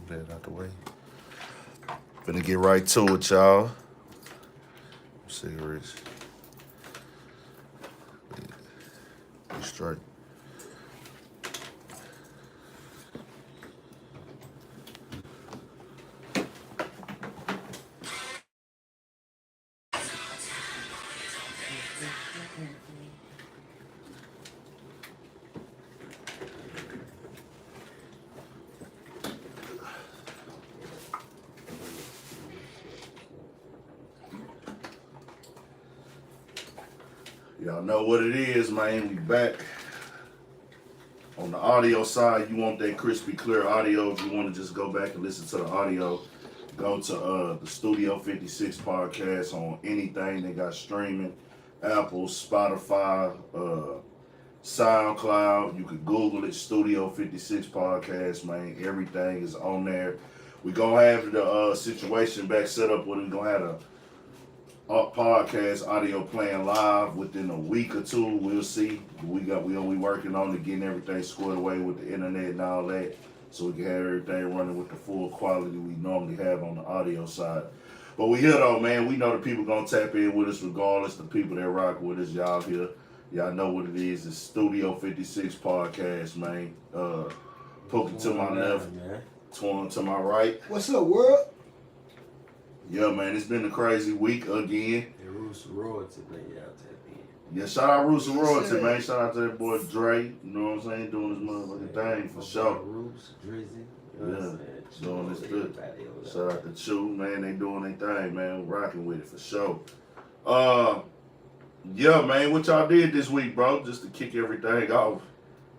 that out the way. Finna get right to it, y'all. Cigarettes. Be straight. Y'all know what it is, man. We back. On the audio side, you want that crispy, clear audio. If you want to just go back and listen to the audio, go to the Studio 56 podcast on anything they got streaming. Apple, Spotify, SoundCloud. You can Google it, Studio 56 podcast, man. Everything is on there. We gonna have the situation back set up where we gonna have a podcast audio playing live within a week or two. We'll see. We working on it, getting everything squared away with the internet and all that, so we can have everything running with the full quality we normally have on the audio side. But we here though, man. We know the people gonna tap in with us regardless. The people that rock with us, y'all here. Y'all know what it is. It's Studio 56 podcast, man. Pookie to my left, Twan to my right. What's up, world? Yeah, man, it's been a crazy week again. And Roots Royalty, man, y'all tap in. Yeah, shout out Roots Royalty, man. Shout out to that boy Dre. You know what I'm saying? Doing his motherfucking thing for sure. Roots, Drizzy. You know what I'm saying? Doing this good. Shout out to Chew, man. They doing their thing, man. Rocking with it for sure. Yeah, man, what y'all did this week, bro? Just to kick everything off.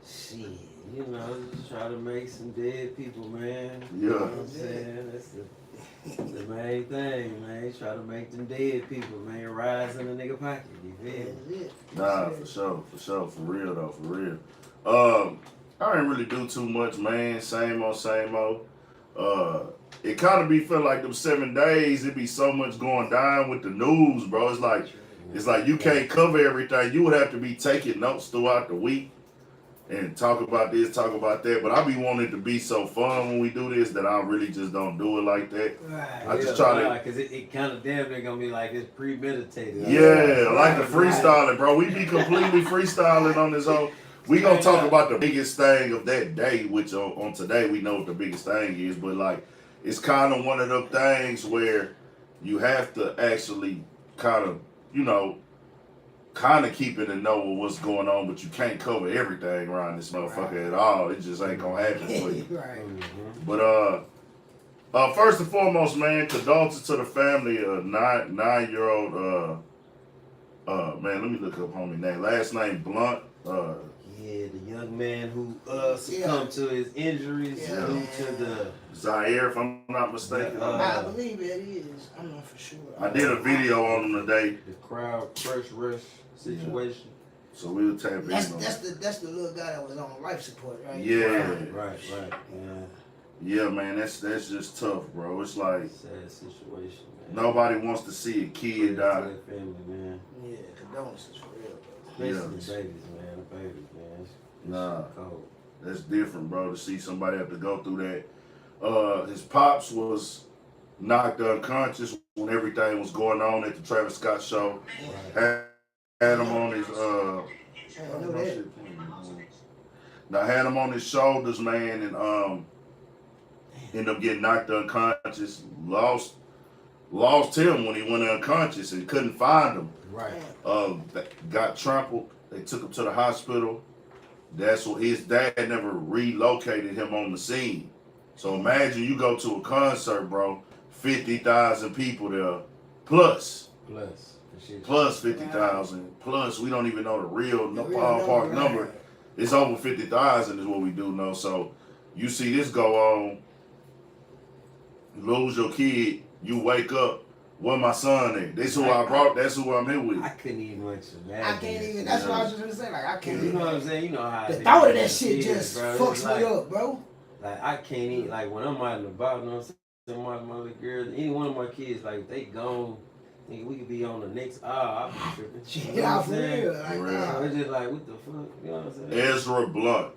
Shit, you know, just try to make some dead people, man. Yeah. You know what I'm saying? That's the main thing, man. Try to make them dead people, man, rise in the nigga pocket. You feel me? Nah, for sure, for real though, for real. I didn't really do too much, man. Same old. It kind of be feel like them 7 days. It be so much going down with the news, bro. It's like you can't cover everything. You would have to be taking notes throughout the week and talk about this, talk about that. But I be wanting it to be so fun when we do this that I really just don't do it like that. Right. I just try to, because it kind of damn near gonna be like it's premeditated. Yeah, like the freestyling, bro. We be completely freestyling on this whole. We gonna talk about the biggest thing of that day, which on today we know what the biggest thing is. But like, it's kind of one of them things where you have to actually kind of, you know, keep it and know what's going on, but you can't cover everything around this motherfucker at all. It just ain't gonna happen for you. Right. But first and foremost, man, condolences to the family of nine-year-old. Man, let me look up homie name. Last name Blunt. Yeah, the young man who succumbed to his injuries due to the Zaire, if I'm not mistaken. I believe it is. I'm not for sure. I did a video on him today. The crowd crush rush situation. So we'll tap in. That's the little guy that was on life support, right? Yeah. Right. Yeah, man, that's just tough, bro. It's like sad situation, man. Nobody wants to see a kid die. Family, man. Yeah, condolences for real, bro. Especially the babies, man. The babies, man. Nah, cold. That's different, bro. To see somebody have to go through that. His pops was knocked unconscious when everything was going on at the Travis Scott show. Right. Had him on his had him on his shoulders, man, and ended up getting knocked unconscious. Lost him when he went unconscious and couldn't find him. Right. Got trampled. They took him to the hospital. That's what his dad never relocated him on the scene. So imagine you go to a concert, bro, 50,000 people there, plus 50,000, plus we don't even know the real ballpark number. It's over 50,000 is what we do know. So you see this go on, lose your kid, you wake up, where my son at? That's who I brought, that's who I'm here with. I couldn't even much imagine. I can't even, that's what I was just gonna say, like I can't You know what I'm saying? You know how the thought of that shit just fucks me up, bro. Like I can't even, like when I'm out and about, you know what I'm saying? My little girl, any one of my kids, like they gone, nigga, we could be on the next hour, I'll be tripping. You know what I'm saying? Real. Like, it's just like, what the fuck? You know what I'm saying? Ezra Blunt.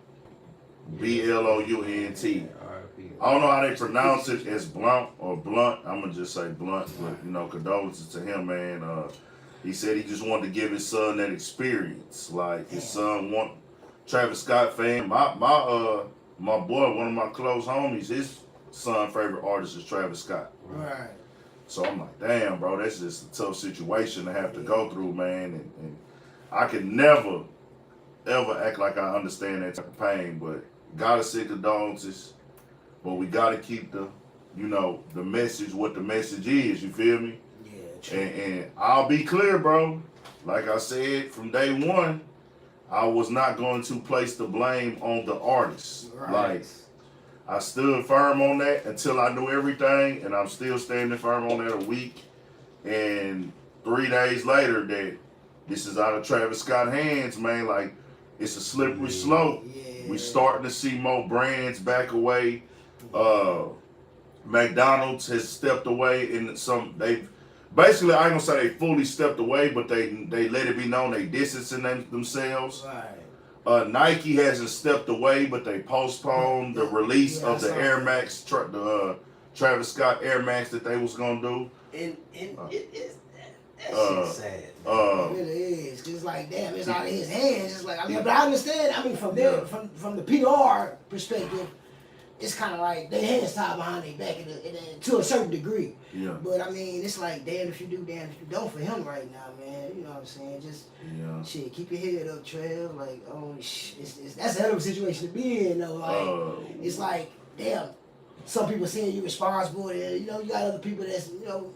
Blount. I don't know how they pronounce it as Blunt or Blunt. I'm gonna just say Blunt, but you know, condolences to him, man. He said he just wanted to give his son that experience. Like his son want Travis Scott fan. My boy, one of my close homies, his son favorite artist is Travis Scott. Right. So I'm like, damn, bro, that's just a tough situation to have to go through, man. And I can never, ever act like I understand that type of pain, but gotta say condolences. But we gotta keep the message, what the message is, you feel me? Yeah, true. And I'll be clear, bro. Like I said from day one, I was not going to place the blame on the artist. Right. Like, I stood firm on that until I knew everything, and I'm still standing firm on that a week. And 3 days later, that this is out of Travis Scott's hands, man. Like, it's a slippery slope. Yeah. We starting to see more brands back away. McDonald's has stepped away, and they've basically, I ain't gonna say they fully stepped away, but they let it be known they distancing themselves. Right. Nike hasn't stepped away, but they postponed the release of the Air Max, the Travis Scott Air Max that they was gonna do. And it is that's sad. It really is, cause it's like, damn, it's out of his hands. It's like, I mean, but I understand. I mean, from from the PR perspective, it's kind of like their hands tied behind their back to a certain degree. Yeah. But I mean, it's like, damn if you do, damn if you don't for him right now, man. You know what I'm saying? Just shit, keep your head up, Trail. Like, that's a hell of a situation to be in, though. Like, it's like, damn. Some people saying you're responsible, and you got other people that's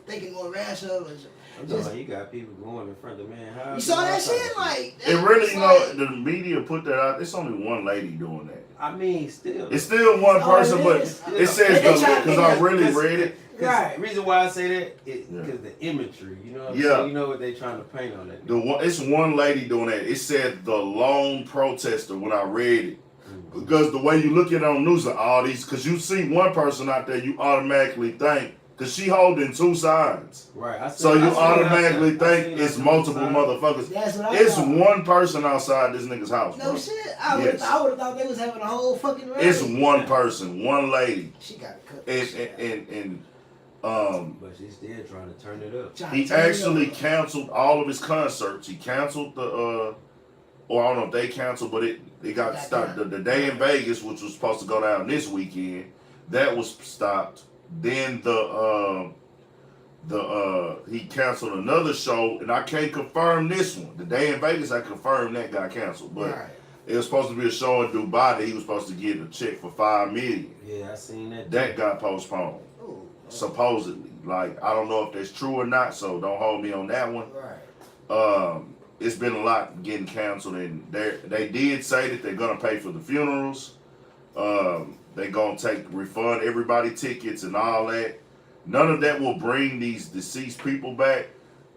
thinking more rational. You got people going in front of the man house. You saw that shit, like it really, the media put that out. It's only one lady doing that. I mean, still, it's still one person, but it says because I really read it. Right. The reason why I say that is because the imagery. You know what I'm saying? You know what they trying to paint on that. It's one lady doing that. It said the lone protester when I read it. Because the way you look at it on news, like all these, because you see one person out there, you automatically think, because she holding two sides. Right. So you automatically think it's multiple motherfuckers. That's what it's one person outside this nigga's house, bro. No shit. I would have thought they was having a whole fucking rally. It's one person, one lady. She got cut. But she's still trying to turn it up. He actually canceled all of his concerts. He canceled or I don't know if they canceled, but it got stopped. The day in Vegas, which was supposed to go down this weekend, that was stopped. Then he canceled another show, and I can't confirm this one. The day in Vegas, I confirmed that got canceled, but it was supposed to be a show in Dubai that he was supposed to get a check for $5 million. Yeah, I seen that. That got postponed, supposedly. Like, I don't know if that's true or not, so don't hold me on that one. Right. It's been a lot getting canceled, and they did say that they're gonna pay for the funerals. They're gonna refund everybody tickets and all that. None of that will bring these deceased people back,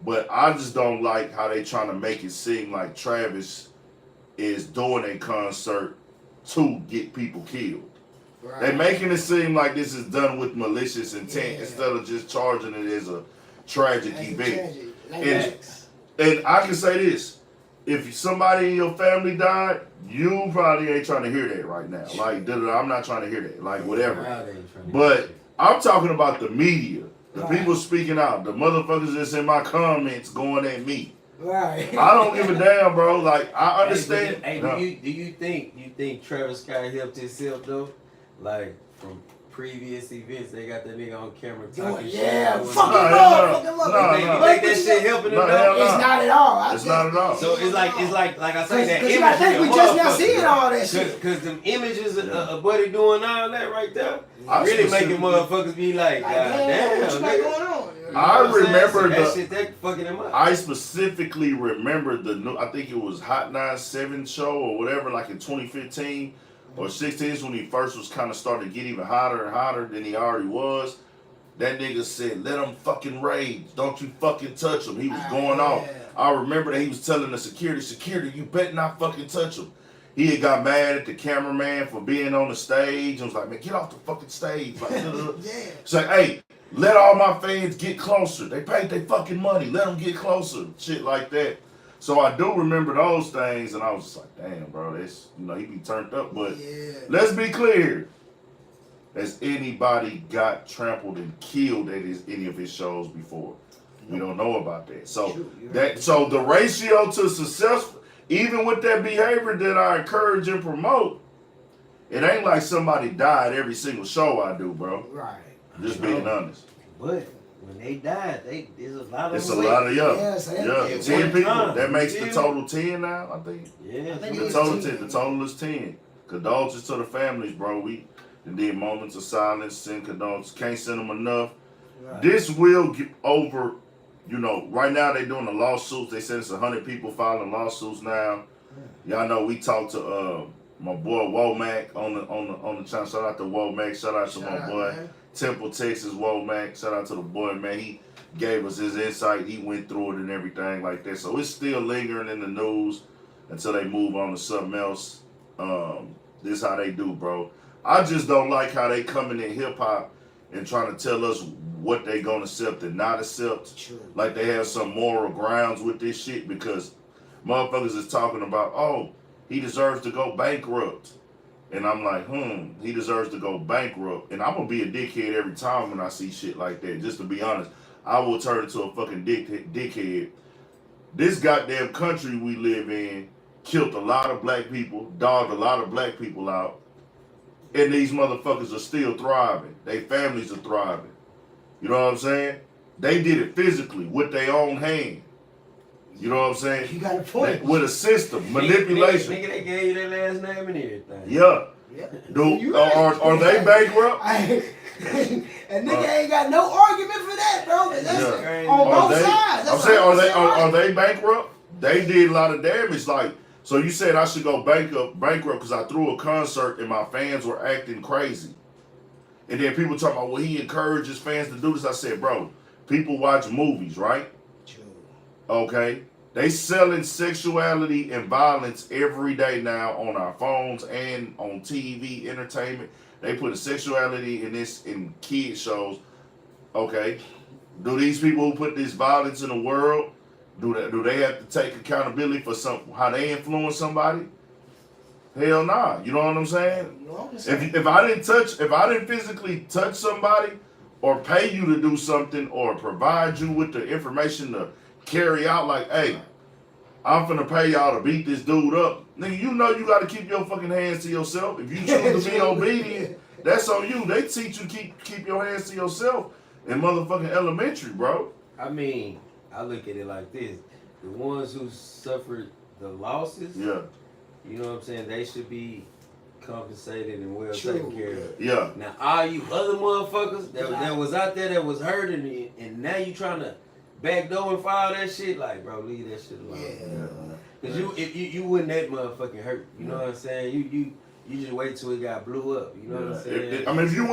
but I just don't like how they trying to make it seem like Travis is doing a concert to get people killed. Right. They're making it seem like this is done with malicious intent instead of just charging it as a tragic event. And I can say this, if somebody in your family died, you probably ain't trying to hear that right now. Like, I'm not trying to hear that. Like, whatever. But I'm talking about the media. The people speaking out. The motherfuckers that's in my comments going at me. Right. I don't give a damn, bro. Like, I understand. Do you think Travis Scott helped himself, though? Like, from previous events, they got that nigga on camera talking shit. Yeah, fuck him up. You think that shit helping him? It's not at all. It's not at all. So it's like I say, that imagery. I think we just now seeing all that shit. Because them images of Buddy doing all that right there, really making motherfuckers be like, God damn, what you got going on? I remember that shit that fucking him up. I specifically remember I think it was Hot 97 show or whatever, like in 2015. Or 16 when he first was kind of starting to get even hotter and hotter than he already was. That nigga said, let him fucking rage. Don't you fucking touch him. He was going off. I remember that he was telling the security, you better not fucking touch him. He had got mad at the cameraman for being on the stage and was like, man, get off the fucking stage. Like, it's like, hey, let all my fans get closer. They paid their fucking money. Let them get closer. Shit like that. So I do remember those things, and I was just like, damn, bro, that's, he be turned up. But let's be clear. Has anybody got trampled and killed at any of his shows before? We don't know about that. So so the ratio to success, even with that behavior that I encourage and promote, it ain't like somebody died every single show I do, bro. Right. Just being honest. But when they died, there's a lot of It's a lot of Yeah, so that- 10 people. time. That makes the total 10 now, I think. Yeah. I think The it's total 10. 10. The total is 10. Condolences to the families, bro. We did moments of silence, send condolences. Can't send them enough. Right. This will get over. Right now they doing the lawsuits. They said it's 100 people filing lawsuits now. Y'all know we talked to my boy Womack on the channel. Shout out to Womack. Shout out to my boy Temple, Texas Womack. Shout out to the boy, man. He gave us his insight. He went through it and everything like that. So it's still lingering in the news until they move on to something else. This is how they do, bro. I just don't like how they coming in hip hop and trying to tell us what they gonna accept and not accept. True. Like they have some moral grounds with this shit, because motherfuckers is talking about, oh, he deserves to go bankrupt. And I'm like, he deserves to go bankrupt. And I'm gonna be a dickhead every time when I see shit like that. Just to be honest, I will turn into a fucking dickhead. This goddamn country we live in killed a lot of black people, dogged a lot of black people out. And these motherfuckers are still thriving. Their families are thriving. You know what I'm saying? They did it physically with their own hand. You know what I'm saying? You got a point. With a system, manipulation. Nigga, they gave you their last name and everything. Yeah. Yeah. Dude, are they bankrupt? And nigga ain't got no argument for that, bro. That's on both sides. I'm saying, are they bankrupt? They did a lot of damage. Like, so you said I should go bankrupt because I threw a concert and my fans were acting crazy. And then people talking about, well, he encourages fans to do this. I said, bro, people watch movies, right? True. Okay. They selling sexuality and violence every day now on our phones and on TV, entertainment. They put sexuality in kid shows. Okay. Do these people who put this violence in the world, do they have to take accountability for how they influence somebody? Hell nah. You know what I'm saying? If I didn't physically touch somebody or pay you to do something or provide you with the information to carry out, like, hey, I'm finna pay y'all to beat this dude up. Nigga, you know you gotta keep your fucking hands to yourself. If you choose to be obedient, that's on you. They teach you keep your hands to yourself in motherfucking elementary, bro. I mean, I look at it like this. The ones who suffered the losses, you know what I'm saying, they should be compensated and well taken care of. Yeah. Now, all you other motherfuckers that was out there that was hurting me, and now you trying to backdoor and file that shit, like, bro, leave that shit alone. Cause you wouldn't that motherfucking hurt. You know what I'm saying? You just wait till it got blew up. You know what I'm saying? I mean, if you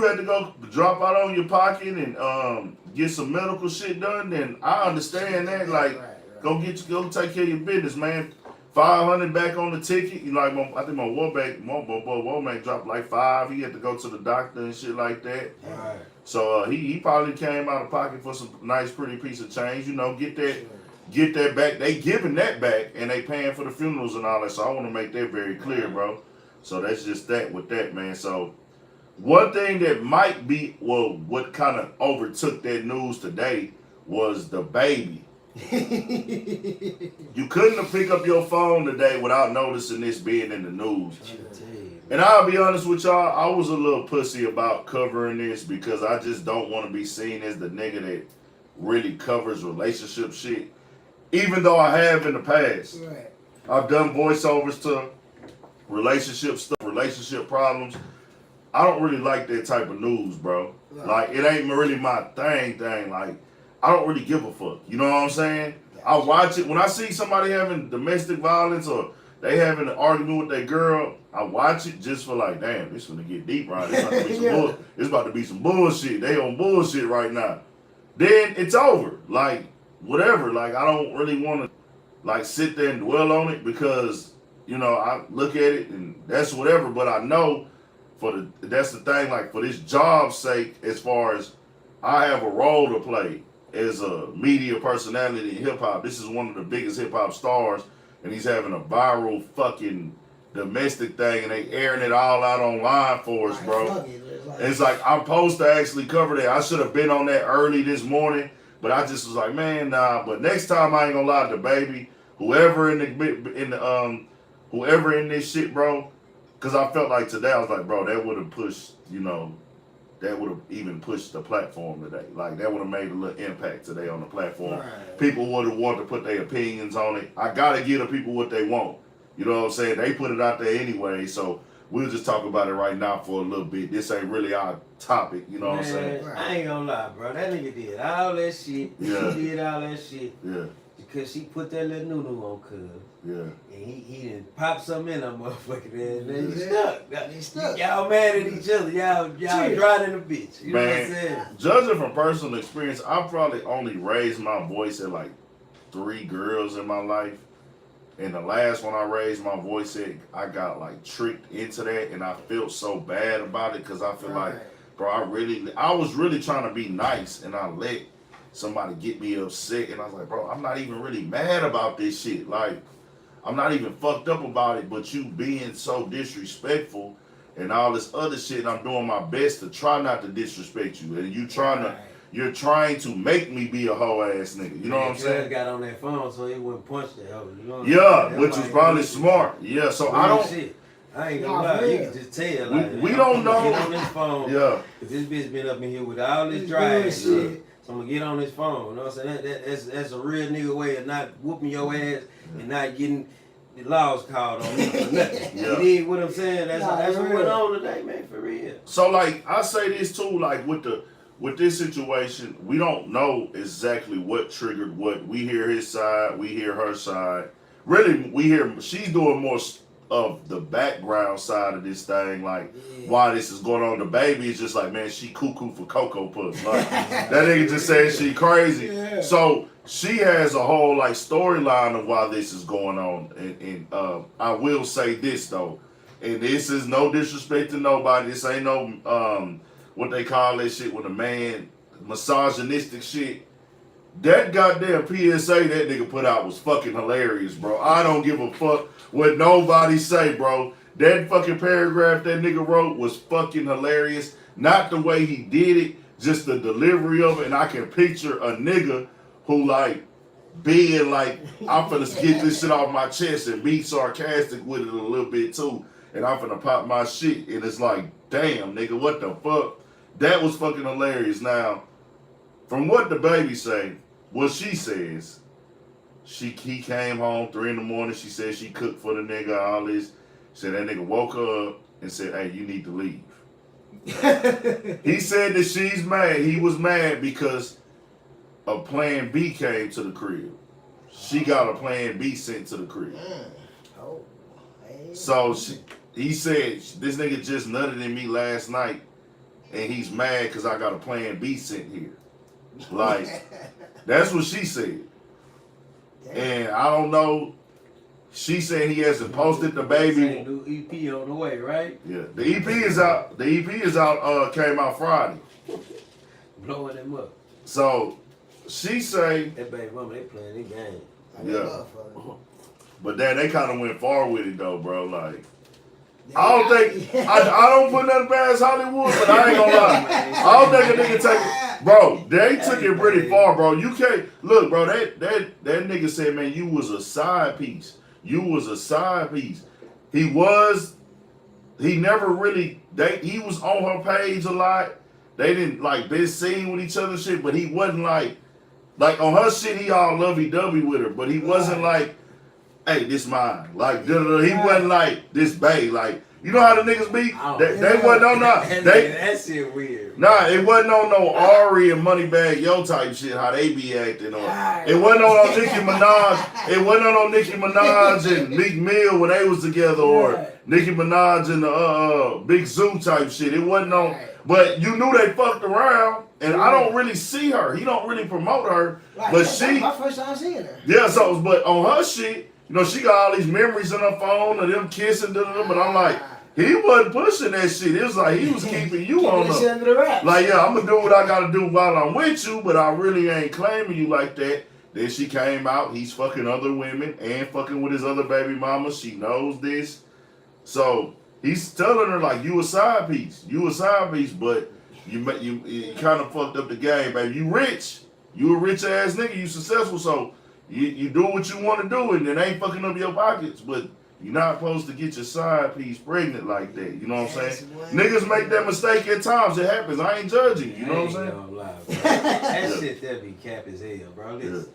had to go drop out on your pocket and get some medical shit done, then I understand that. Like, go take care of your business, man. $500 back on the ticket. You know, like I think my boy Womack dropped like $5. He had to go to the doctor and shit like that. Right. So he probably came out of pocket for some nice, pretty piece of change. You know, get that back. They giving that back and they paying for the funerals and all that. So I want to make that very clear, bro. So that's just that with that, man. So one thing that might be, well, what kind of overtook that news today was DaBaby. You couldn't have picked up your phone today without noticing this being in the news. And I'll be honest with y'all, I was a little pussy about covering this because I just don't want to be seen as the nigga that really covers relationship shit. Even though I have in the past. Right. I've done voiceovers to relationship stuff, relationship problems. I don't really like that type of news, bro. Right. Like, it ain't really my thing. Like, I don't really give a fuck. You know what I'm saying? I watch it. When I see somebody having domestic violence or they having an argument with their girl, I watch it just for like, damn, this gonna get deep right now. It's about to be some bullshit. They on bullshit right now. Then it's over. Like, whatever. Like, I don't really want to like sit there and dwell on it because, you know, I look at it and that's whatever. But I know that's the thing, like for this job's sake, as far as I have a role to play as a media personality in hip hop, this is one of the biggest hip hop stars, and he's having a viral fucking domestic thing, and they airing it all out online for us, bro. It's like I'm supposed to actually cover that. I should have been on that early this morning, but I just was like, man, nah. But next time I ain't gonna lie, DaBaby, whoever in this shit, bro, because I felt like today I was like, bro, that would have pushed, that would have even pushed the platform today. Like that would have made a little impact today on the platform. Right. People would have wanted to put their opinions on it. I gotta give the people what they want. You know what I'm saying? They put it out there anyway, so we'll just talk about it right now for a little bit. This ain't really our topic, you know what I'm saying? I ain't gonna lie, bro. That nigga did all that shit. Yeah. She did all that shit. Yeah. Because she put that little nunu on cuz. Yeah. And he done popped something in that motherfucker there. And then he stuck. Y'all mad at each other. Y'all dry in the bitch. You know what I'm saying? Judging from personal experience, I probably only raised my voice at like 3 girls in my life. And the last one I raised my voice at, I got like tricked into that, and I felt so bad about it because I feel like, bro, I was really trying to be nice, and I let somebody get me upset, and I was like, bro, I'm not even really mad about this shit. Like, I'm not even fucked up about it, but you being so disrespectful and all this other shit, and I'm doing my best to try not to disrespect you, and you're trying to make me be a hoe ass nigga. You know what I'm saying? Got on that phone so he wouldn't punch that hoe. You know which was probably smart. Yeah, so I don't. Shit. I ain't gonna lie. You can just tell. Like, we don't know. Get on this phone. Yeah. Cause this bitch been up in here with all this dry shit. So I'm gonna get on this phone. You know what I'm saying? That's a real nigga way of not whooping your ass and not getting the laws called on me for nothing. You dig what I'm saying? That's what went on today, man. For real. So like I say this too, like with this situation, we don't know exactly what triggered what. We hear his side, we hear her side. Really, we hear she's doing more of the background side of this thing, like why this is going on. DaBaby is just like, man, she cuckoo for Cocoa Puffs. Like that nigga just said she crazy. Yeah. So she has a whole like storyline of why this is going on. And I will say this though, and this is no disrespect to nobody. This ain't no what they call that shit when a man misogynistic shit. That goddamn PSA that nigga put out was fucking hilarious, bro. I don't give a fuck what nobody say, bro. That fucking paragraph that nigga wrote was fucking hilarious. Not the way he did it, just the delivery of it. And I can picture a nigga who like being like, I'm finna get this shit off my chest and be sarcastic with it a little bit too. And I'm finna pop my shit. And it's like, damn, nigga, what the fuck? That was fucking hilarious. Now, from what DaBaby say, what she says, he came home 3 in the morning. She said she cooked for the nigga, all this. Said that nigga woke her up and said, hey, you need to leave. He said that she's mad. He was mad because a plan B came to the crib. She got a plan B sent to the crib. So he said, this nigga just nutted in me last night, and he's mad because I got a plan B sent here. Like, that's what she said. And I don't know. She said he hasn't posted DaBaby. New EP on the way, right? Yeah, the EP is out. The EP is out. Came out Friday. Blowing them up. So she say that baby mama, they playing their game. Yeah. But then they kind of went far with it though, bro. Like, I don't think I don't put nothing past Hollywood, but I ain't gonna lie. I don't think a nigga take it, bro. They took it pretty far, bro. You can't look, bro. That nigga said, man, you was a side piece. You was a side piece. He never really. He was on her page a lot. They didn't like been seen with each other shit, but he wasn't like on her shit. He all lovey-dovey with her, but he wasn't like, hey, this mine. Like, he wasn't like this bae. Like, you know how the niggas be? They wasn't on that. That shit weird. Nah, it wasn't on no Ari and Moneybagg Yo type shit, how they be acting. Or it wasn't on no Nicki Minaj. It wasn't on no Nicki Minaj and Meek Mill when they was together, or Nicki Minaj and the Big Zoo type shit. It wasn't on. But you knew they fucked around, and I don't really see her. He don't really promote her. Right. But that's my first time seeing her. Yeah, but on her shit, you know, she got all these memories on her phone of them kissing, but I'm like, He wasn't pushing that shit. It was like he was keeping you on the shit under the wraps. Like, yeah, I'm gonna do what I gotta do while I'm with you, but I really ain't claiming you like that. Then she came out, he's fucking other women and fucking with his other baby mama. She knows this. So he's telling her like, you a side piece, but you kind of fucked up the game, baby. You rich, you a rich ass nigga, you successful, so you do what you want to do, and it ain't fucking up your pockets. But you're not supposed to get your side piece pregnant like that. You know what I'm saying? Niggas make that mistake at times. It happens. I ain't judging. You know what I'm saying? Gonna lie, bro. That shit that be cap as hell, bro. Listen,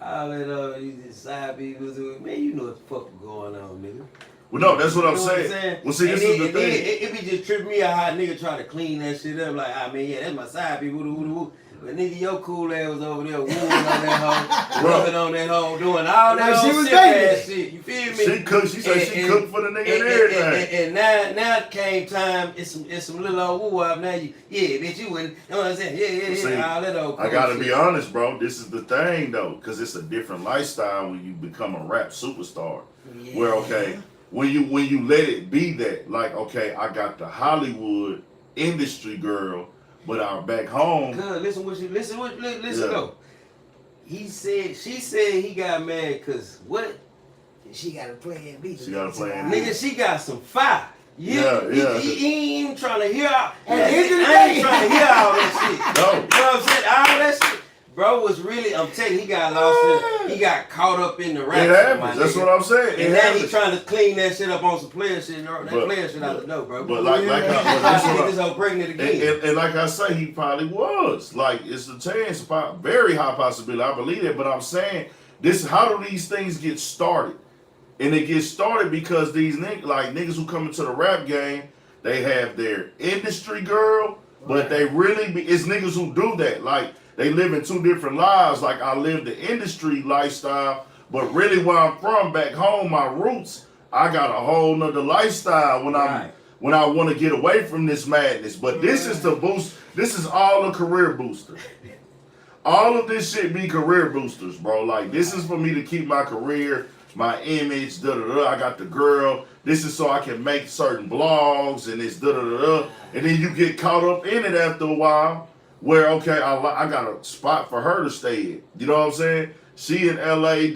all that you just side people, man, you know what the fuck was going on, nigga. Well, no, that's what I'm You know saying. What I'm saying? Well, see, this is the thing. It be just tripping me out how a nigga try to clean that shit up. Like, I mean, yeah, that's my side people. Woo. But nigga, your cool ass was over there wooing on that hoe, rubbing on that hoe, doing all that old sick ass shit. You feel me? She cooked. She said she cooked for the nigga and everything. And now it came time. It's some little old woo up now. Bitch, you wouldn't. You know what I'm saying? Yeah. All that old. I gotta be honest, bro. This is the thing though, because it's a different lifestyle when you become a rap superstar. Yeah. Where when you let it be that, like, okay, I got the Hollywood industry girl. But our back home. Listen though. She said he got mad because what? She got a plan B. She got a plan B. Nigga, she got some fire. He ain't even trying to hear all. I ain't trying to hear all that shit. No. You know what I'm saying? All that shit. Bro was really, I'm telling you, he got lost he got caught up in the rap. It happens. That's what I'm saying. And now he trying to clean that shit up on some player shit. That player shit out the door, bro. But like I get this whole pregnant again. And like I say, he probably was. Like, it's a chance, very high possibility. I believe it. But I'm saying, how do these things get started? And it gets started because these niggas who come into the rap game, they have their industry girl, but they really it's niggas who do that. Like, they live in two different lives. Like, I live the industry lifestyle, but really where I'm from, back home, my roots, I got a whole nother lifestyle when I want to get away from this madness. But this is the boost. This is all a career booster. All of this shit be career boosters, bro. Like, this is for me to keep my career, my image, I got the girl. This is so I can make certain blogs and it's And then you get caught up in it after a while. Where, okay, I got a spot for her to stay in. You know what I'm saying? She in LA,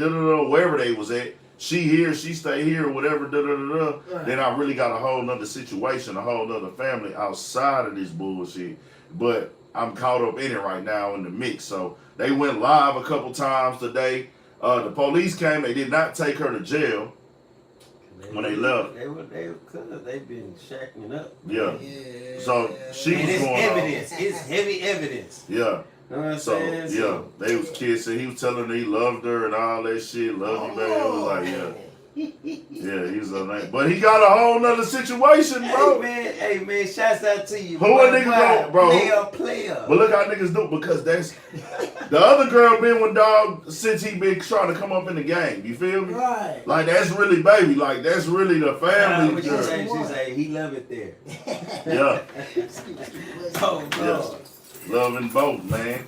wherever they was at. She here, she stay here, whatever, Right. Then I really got a whole nother situation, a whole nother family outside of this bullshit. But I'm caught up in it right now in the mix. So they went live a couple times today. The police came, they did not take her to jail. When they left, they've been shacking up. Yeah. So she was going evidence. It's heavy evidence. Yeah. You know what I'm saying? So they was kissing. He was telling her he loved her and all that shit. Love you, baby. It was like, yeah. Yeah, he was on that. But he got a whole nother situation, bro. Hey man, shouts out to you. Who a nigga go, bro? Player. But look how niggas do, because that's the other girl been with dog since he been trying to come up in the game. You feel me? Right. Like, that's really baby. Like, that's really the family. She say he love it there. Yeah. Oh God. Yeah. Loving both, man.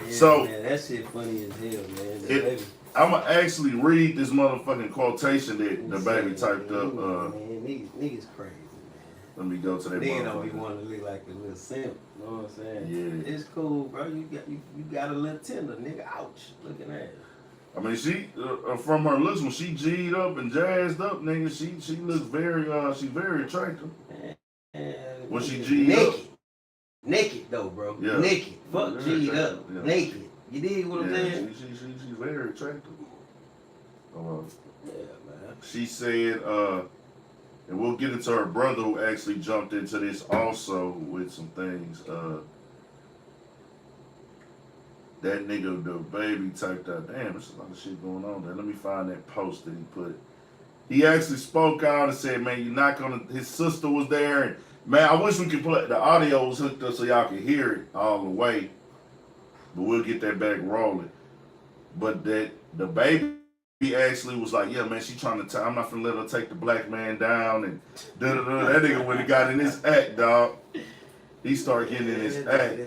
Yeah, so man, that shit funny as hell, man. I'm gonna actually read this motherfucking quotation that DaBaby typed up. Man, niggas crazy, man. Let me go to that. Nigga don't be want to look like a little simp. You know what I'm saying? Yeah. It's cool, bro. You got a little tender, nigga. Ouch. Looking at it. I mean, she from her looks, when she G'd up and jazzed up, nigga, she looks very she's very attractive. Man, when she G'd up. Naked though, bro. Yeah. Naked. Fuck G'd up. Yeah. Naked. You dig what I'm saying? She's very attractive. Yeah, man. She said, and we'll get into her brother who actually jumped into this also with some things. That nigga, DaBaby, typed out, damn, there's a lot of shit going on there. Let me find that post that he put. He actually spoke out and said, man, you're not gonna, his sister was there, and man, I wish we could play, the audio was hooked up so y'all could hear it all the way. But we'll get that back rolling. But that DaBaby actually was like, yeah, man, she trying to I'm not finna let her take the black man down and That nigga when he got in his act, dog. He started getting in his act.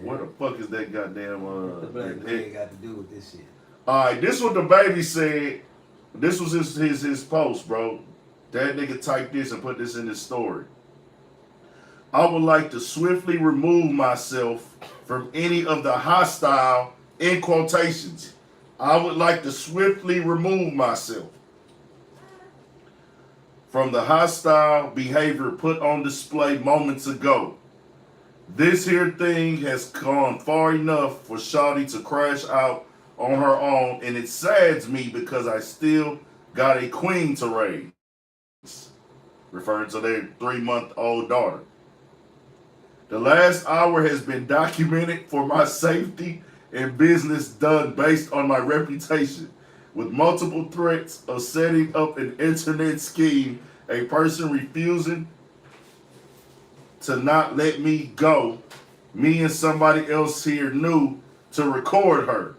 What the fuck is that goddamn what the black man got to do with this shit? Alright, this is what DaBaby said. This was his post, bro. That nigga typed this and put this in his story. I would like to swiftly remove myself from any of the hostile, in quotations. I would like to swiftly remove myself from the hostile behavior put on display moments ago. This here thing has gone far enough for Shawty to crash out on her own, and it saddens me because I still got a queen to raise, referring to their 3-month-old daughter. The last hour has been documented for my safety and business done based on my reputation, with multiple threats of setting up an internet scheme, a person refusing to not let me go. Me and somebody else here knew to record her.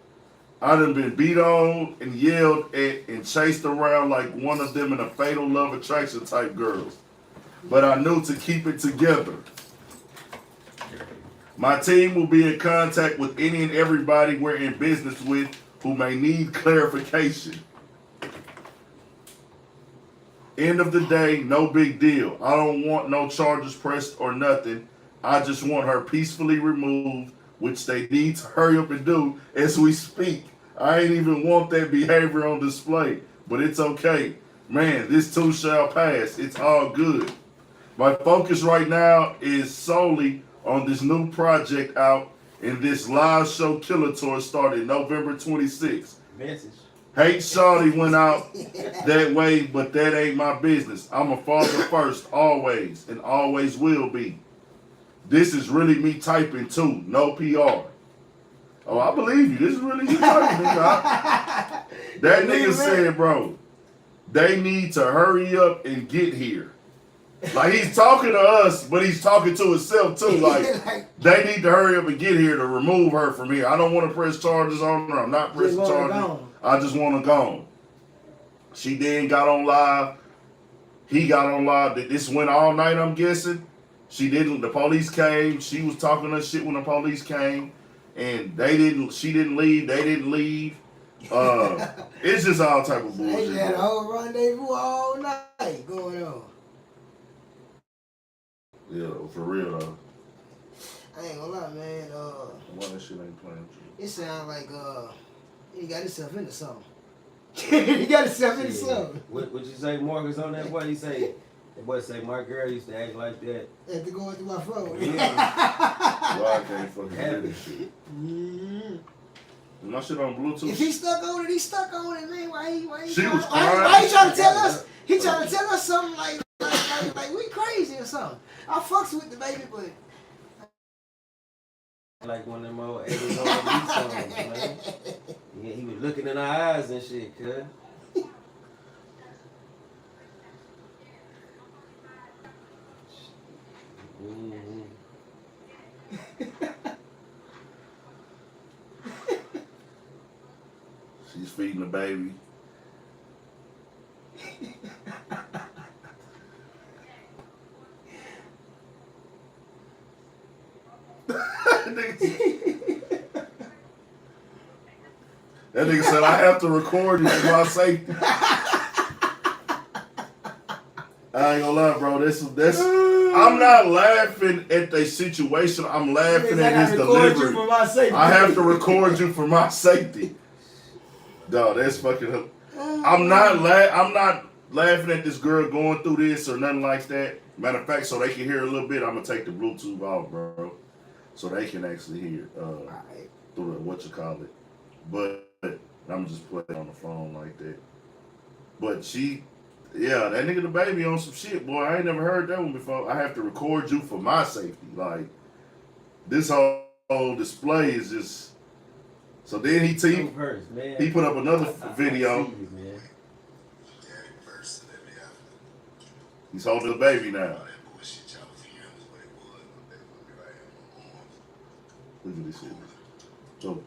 I done been beat on and yelled at and chased around like one of them in a Fatal Love Attraction type girls. But I knew to keep it together. My team will be in contact with any and everybody we're in business with who may need clarification. End of the day, no big deal. I don't want no charges pressed or nothing. I just want her peacefully removed, which they need to hurry up and do as we speak. I ain't even want that behavior on display, but it's okay. Man, this too shall pass. It's all good. My focus right now is solely on this new project out, and this live show Killer Tour started November 26th. Message. Hate Shawty went out that way, but that ain't my business. I'm a father first, always, and always will be. This is really me typing too, no PR. Oh, I believe you. This is really you typing, nigga. That nigga said, bro, they need to hurry up and get here. Like, he's talking to us, but he's talking to himself too. Like, they need to hurry up and get here to remove her from here. I don't want to press charges on her. I'm not pressing charges. I just want to go. She then got on live. He got on live. This went all night, I'm guessing. She didn't. The police came. She was talking her shit when the police came, and they didn't. She didn't leave. They didn't leave. It's just all type of bullshit. They had a whole rendezvous all night going on. Yeah, for real though. I ain't gonna lie, man. Why that shit ain't playing? It sound like he got himself into something. He got himself into something. What you say, Marcus, on that boy? You say that boy say my girl used to act like that. After going through my phone. Yeah. Why I can't fucking hear this shit? My shit on Bluetooth. If he stuck on it, he stuck on it, man. Why he She trying, was crying. why he trying to tell us? He trying to tell us something like we crazy or something. I fucks with the baby, but like one of them old 80s R&B songs, man. Yeah, he was looking in our eyes and shit, cuz. She's feeding the baby. That nigga said, I have to record you for my safety. I ain't gonna lie, bro. That's I'm not laughing at the situation. I'm laughing at his delivery. I have to record you for my safety. Dog, that's fucking. I'm not laughing at this girl going through this or nothing like that. Matter of fact, so they can hear a little bit, I'm gonna take the Bluetooth off, bro, so they can actually hear through the whatchamacallit. But I'm just playing on the phone like that. But yeah, that nigga DaBaby on some shit, boy. I ain't never heard that one before. I have to record you for my safety. Like, this whole display is just. So then he put up another video. He's holding the baby now. Look at this shit. So.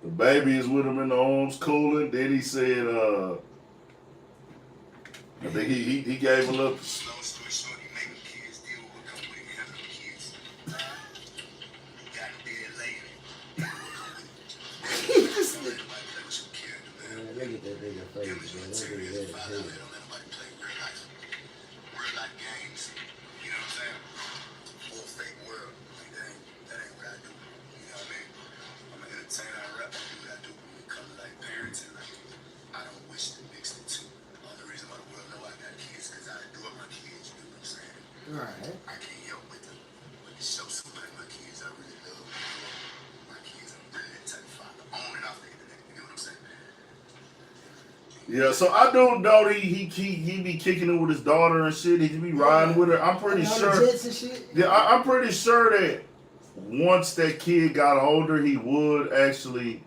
The baby is with him in the arms, cooling. Then he said, I think he gave a little. Right. I can't help but to show somebody my kids I really love. My kids, I'm really that type of father. On and off the internet. You know what I'm saying? Yeah, so I do know he be kicking it with his daughter and shit. He be riding with her. I'm pretty sure. Jets and shit. Yeah, I'm pretty sure that once that kid got older, he would actually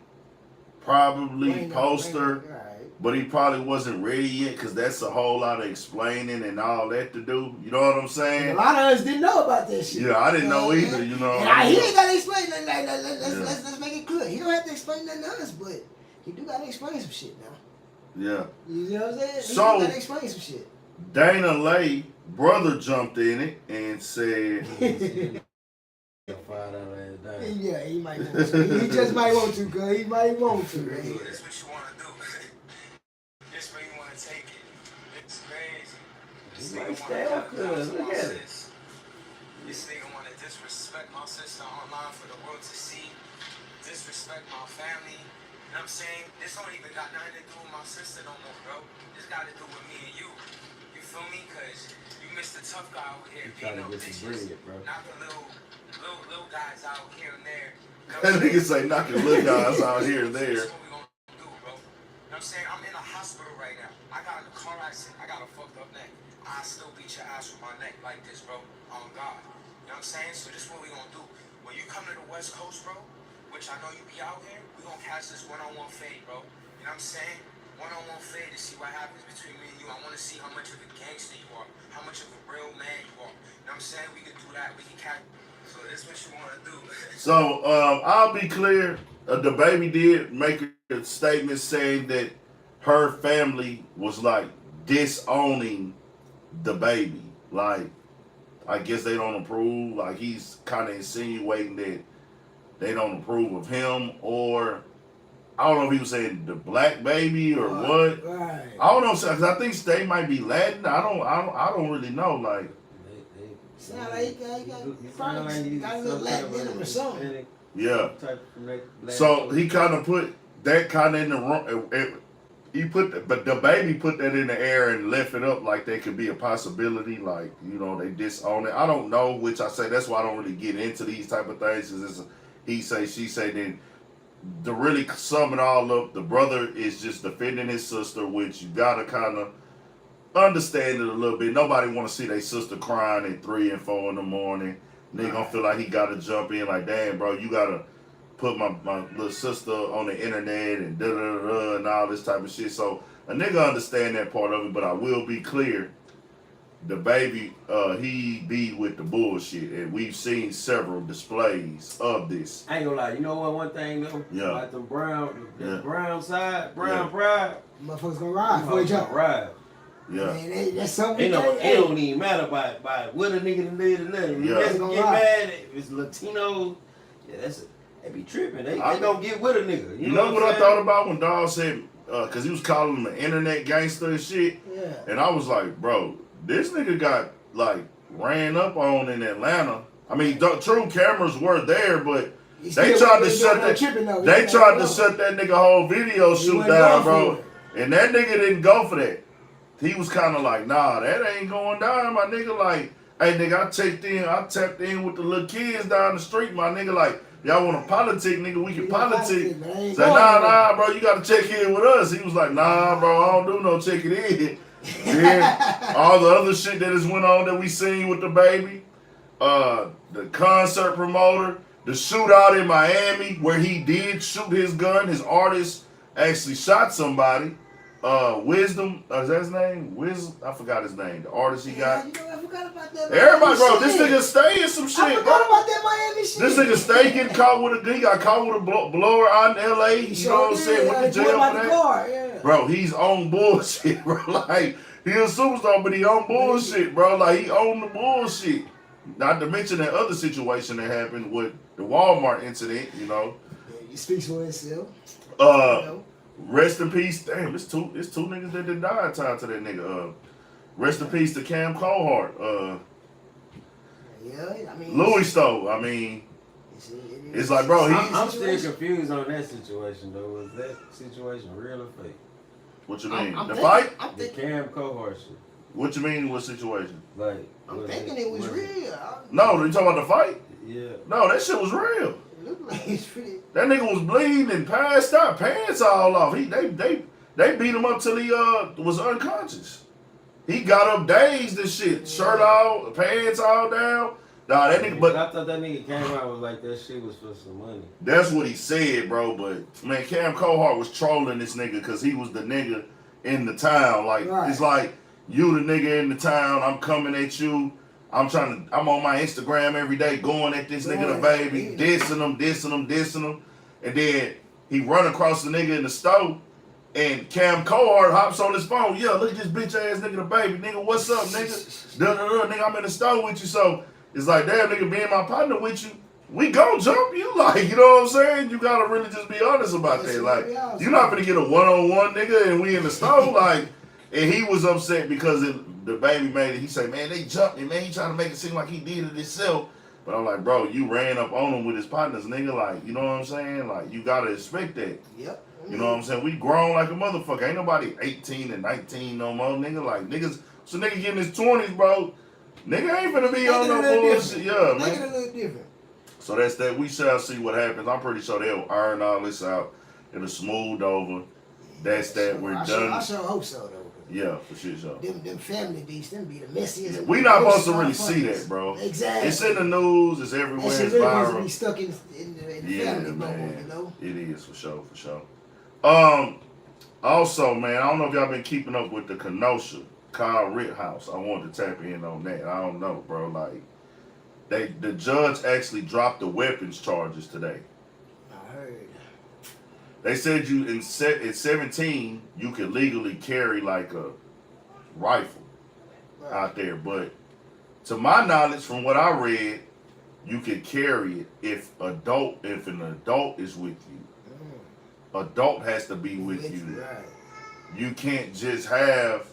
probably post her. Right. But he probably wasn't ready yet because that's a whole lot of explaining and all that to do. You know what I'm saying? And a lot of us didn't know about that shit. Yeah, I didn't know either. You know. And he ain't got to explain nothing. Let's make it clear. He don't have to explain nothing to us, but he do got to explain some shit now. Yeah. You know what I'm saying? So, he got to explain some shit. Dana Lay brother jumped in it and said. Yeah, he might want to. He just might want to, cuz. He might want to. Right? That's what you want to do. That's where you want to take it. It's crazy. This nigga want to Look at it. This nigga want to disrespect my sister online for the world to see. Disrespect my family. You know what I'm saying? This don't even got nothing to do with my sister no more, bro. This got to do with me and you. You feel me? Because you missed the tough guy over here. Beating up bitches. Not the little guys out here and there. That nigga say knocking little guys out here and there. That's what we gonna do, bro. You know what I'm saying? I'm in a hospital right now. I got in a car accident. I got a fucked up neck. I still beat your ass with my neck like this, bro. On God. You know what I'm saying? So this is what we gonna do. When you come to the West Coast, bro, which I know you be out here, we gonna catch this one-on-one fade, bro. You know what I'm saying? One-on-one fade to see what happens between me and you. I wanna see how much of a gangster you are. How much of a real man you are. You know what I'm saying? We can do that. We can catch. So this is what you wanna do. So I'll be clear. DaBaby did make a statement saying that her family was like disowning DaBaby. Like, I guess they don't approve. Like, he's kind of insinuating that they don't approve of him, or I don't know if he was saying the black baby or what. Right. I don't know, because I think they might be Latin. I don't really know. Like, sound like he got a little Latin in him or something. yeah. So he kind of put that kind of in the room. But DaBaby put that in the air and left it up like there could be a possibility. Like, you know, they disown it. I don't know, which I say that's why I don't really get into these type of things. Cause it's he say, she say. Then to really sum it all up, the brother is just defending his sister, which you gotta kind of understand it a little bit. Nobody want to see their sister crying at 3 and 4 in the morning. They gonna feel like he gotta jump in like, damn, bro, you gotta put my little sister on the internet and da-da-da-da and all this type of shit. So a nigga understand that part of it, but I will be clear, DaBaby, he be with the bullshit, and we've seen several displays of this. I ain't gonna lie, you know what, one thing though? Yeah. Like the brown side, Yeah. pride. Motherfuckers gonna ride for each other. Ride. Yeah. Man, that's something It don't even matter by what a nigga done did or nothing. Yeah. Let's get mad if it's Latino. Yeah, they be tripping. They gonna get with a nigga. You know what I thought about when Dawg said, because he was calling him an internet gangster and shit? Yeah. And I was like, bro, this nigga got, like, ran up on in Atlanta. I mean, true cameras were there, but they tried to shut that nigga whole video shoot down, bro. And that nigga didn't go for that. He was kind of like, nah, that ain't going down, my nigga. Like, hey, nigga, I tapped in with the little kids down the street, my nigga. Like, y'all want to politic, nigga, we can politic. Say, nah, bro, you got to check in with us. He was like, nah, bro, I don't do no checking in. Then all the other shit that has went on that we seen with DaBaby, the concert promoter, the shootout in Miami where he did shoot his gun. His artist actually shot somebody. Wisdom, is that his name? I forgot his name. The artist he got. You know, I forgot about that. Everybody, bro, this nigga stay in some shit, I forgot about that Miami shit. This nigga stay getting caught with he got caught with a blower out in LA. You know what I'm saying? Went to jail for that. Yeah. Bro, he's on bullshit, bro. Like, he a superstar, but he on bullshit, bro. Like, he on the bullshit. Not to mention that other situation that happened with the Walmart incident, you know. Yeah, he speaks for himself. Rest in peace. Damn, it's two niggas that did die tied to that nigga. Rest in peace to Cam Cohart. Yeah, I mean, Louis Stowe. I mean, it's like, bro, I'm still confused on that situation though. Was that situation real or fake? What you mean? The fight? The Cam Cohart shit. What you mean? What situation? Like, I'm thinking it was real. No, you talking about the fight? Yeah. No, that shit was real. It looked like it's pretty. That nigga was bleeding and passed out, pants all off. They beat him up till he was unconscious. He got up dazed and shit, shirt all, pants all down. Nah, that nigga. But I thought that nigga came out was like that shit was for some money. That's what he said, bro. But man, Cam Cohart was trolling this nigga because he was the nigga in the town. Like It's like you the nigga in the town. I'm coming at you. I'm on my Instagram every day going at this nigga DaBaby, dissing him. And then he run across the nigga in the store and Cam Cohart hops on his phone. Yeah, look at this bitch ass nigga DaBaby. Nigga, what's up, nigga? Nigga, I'm in the store with you. So it's like, damn, nigga, being my partner with you, we gon' jump you. Like, you know what I'm saying? You gotta really just be honest about that. Like, you're not gonna get a one-on-one, nigga, and we in the store. Like, and he was upset because DaBaby made it. He said, man, they jumped me, man. He trying to make it seem like he did it himself. But I'm like, bro, you ran up on him with his partners, nigga. Like, you know what I'm saying? Like, you gotta expect that. Yep. You know what I'm saying? We grown like a motherfucker. Ain't nobody 18 and 19 no more, nigga. Like, niggas, so nigga getting his 20s, bro. Nigga ain't finna be on no bullshit. Yeah, man. Make it a little different. So that's that. We shall see what happens. I'm pretty sure they'll iron all this out. It'll smooth over. That's that. We're done. I sure hope so, though. Yeah, for shit, so. Them family beefs, them be the messiest. Yeah, we not supposed to really see that, bro. Exactly. It's in the news. It's everywhere. That shit It's really viral. supposed to be stuck in the family bubble, you know? It is, for sure. Also, man, I don't know if y'all been keeping up with the Kenosha Kyle Rittenhouse. I wanted to tap in on that. I don't know, bro. Like, the judge actually dropped the weapons charges today. I heard. They said at 17 you could legally carry like a rifle out there, but to my knowledge, from what I read, you could carry it if an adult is with you. Adult has to be with you. Right. You can't just have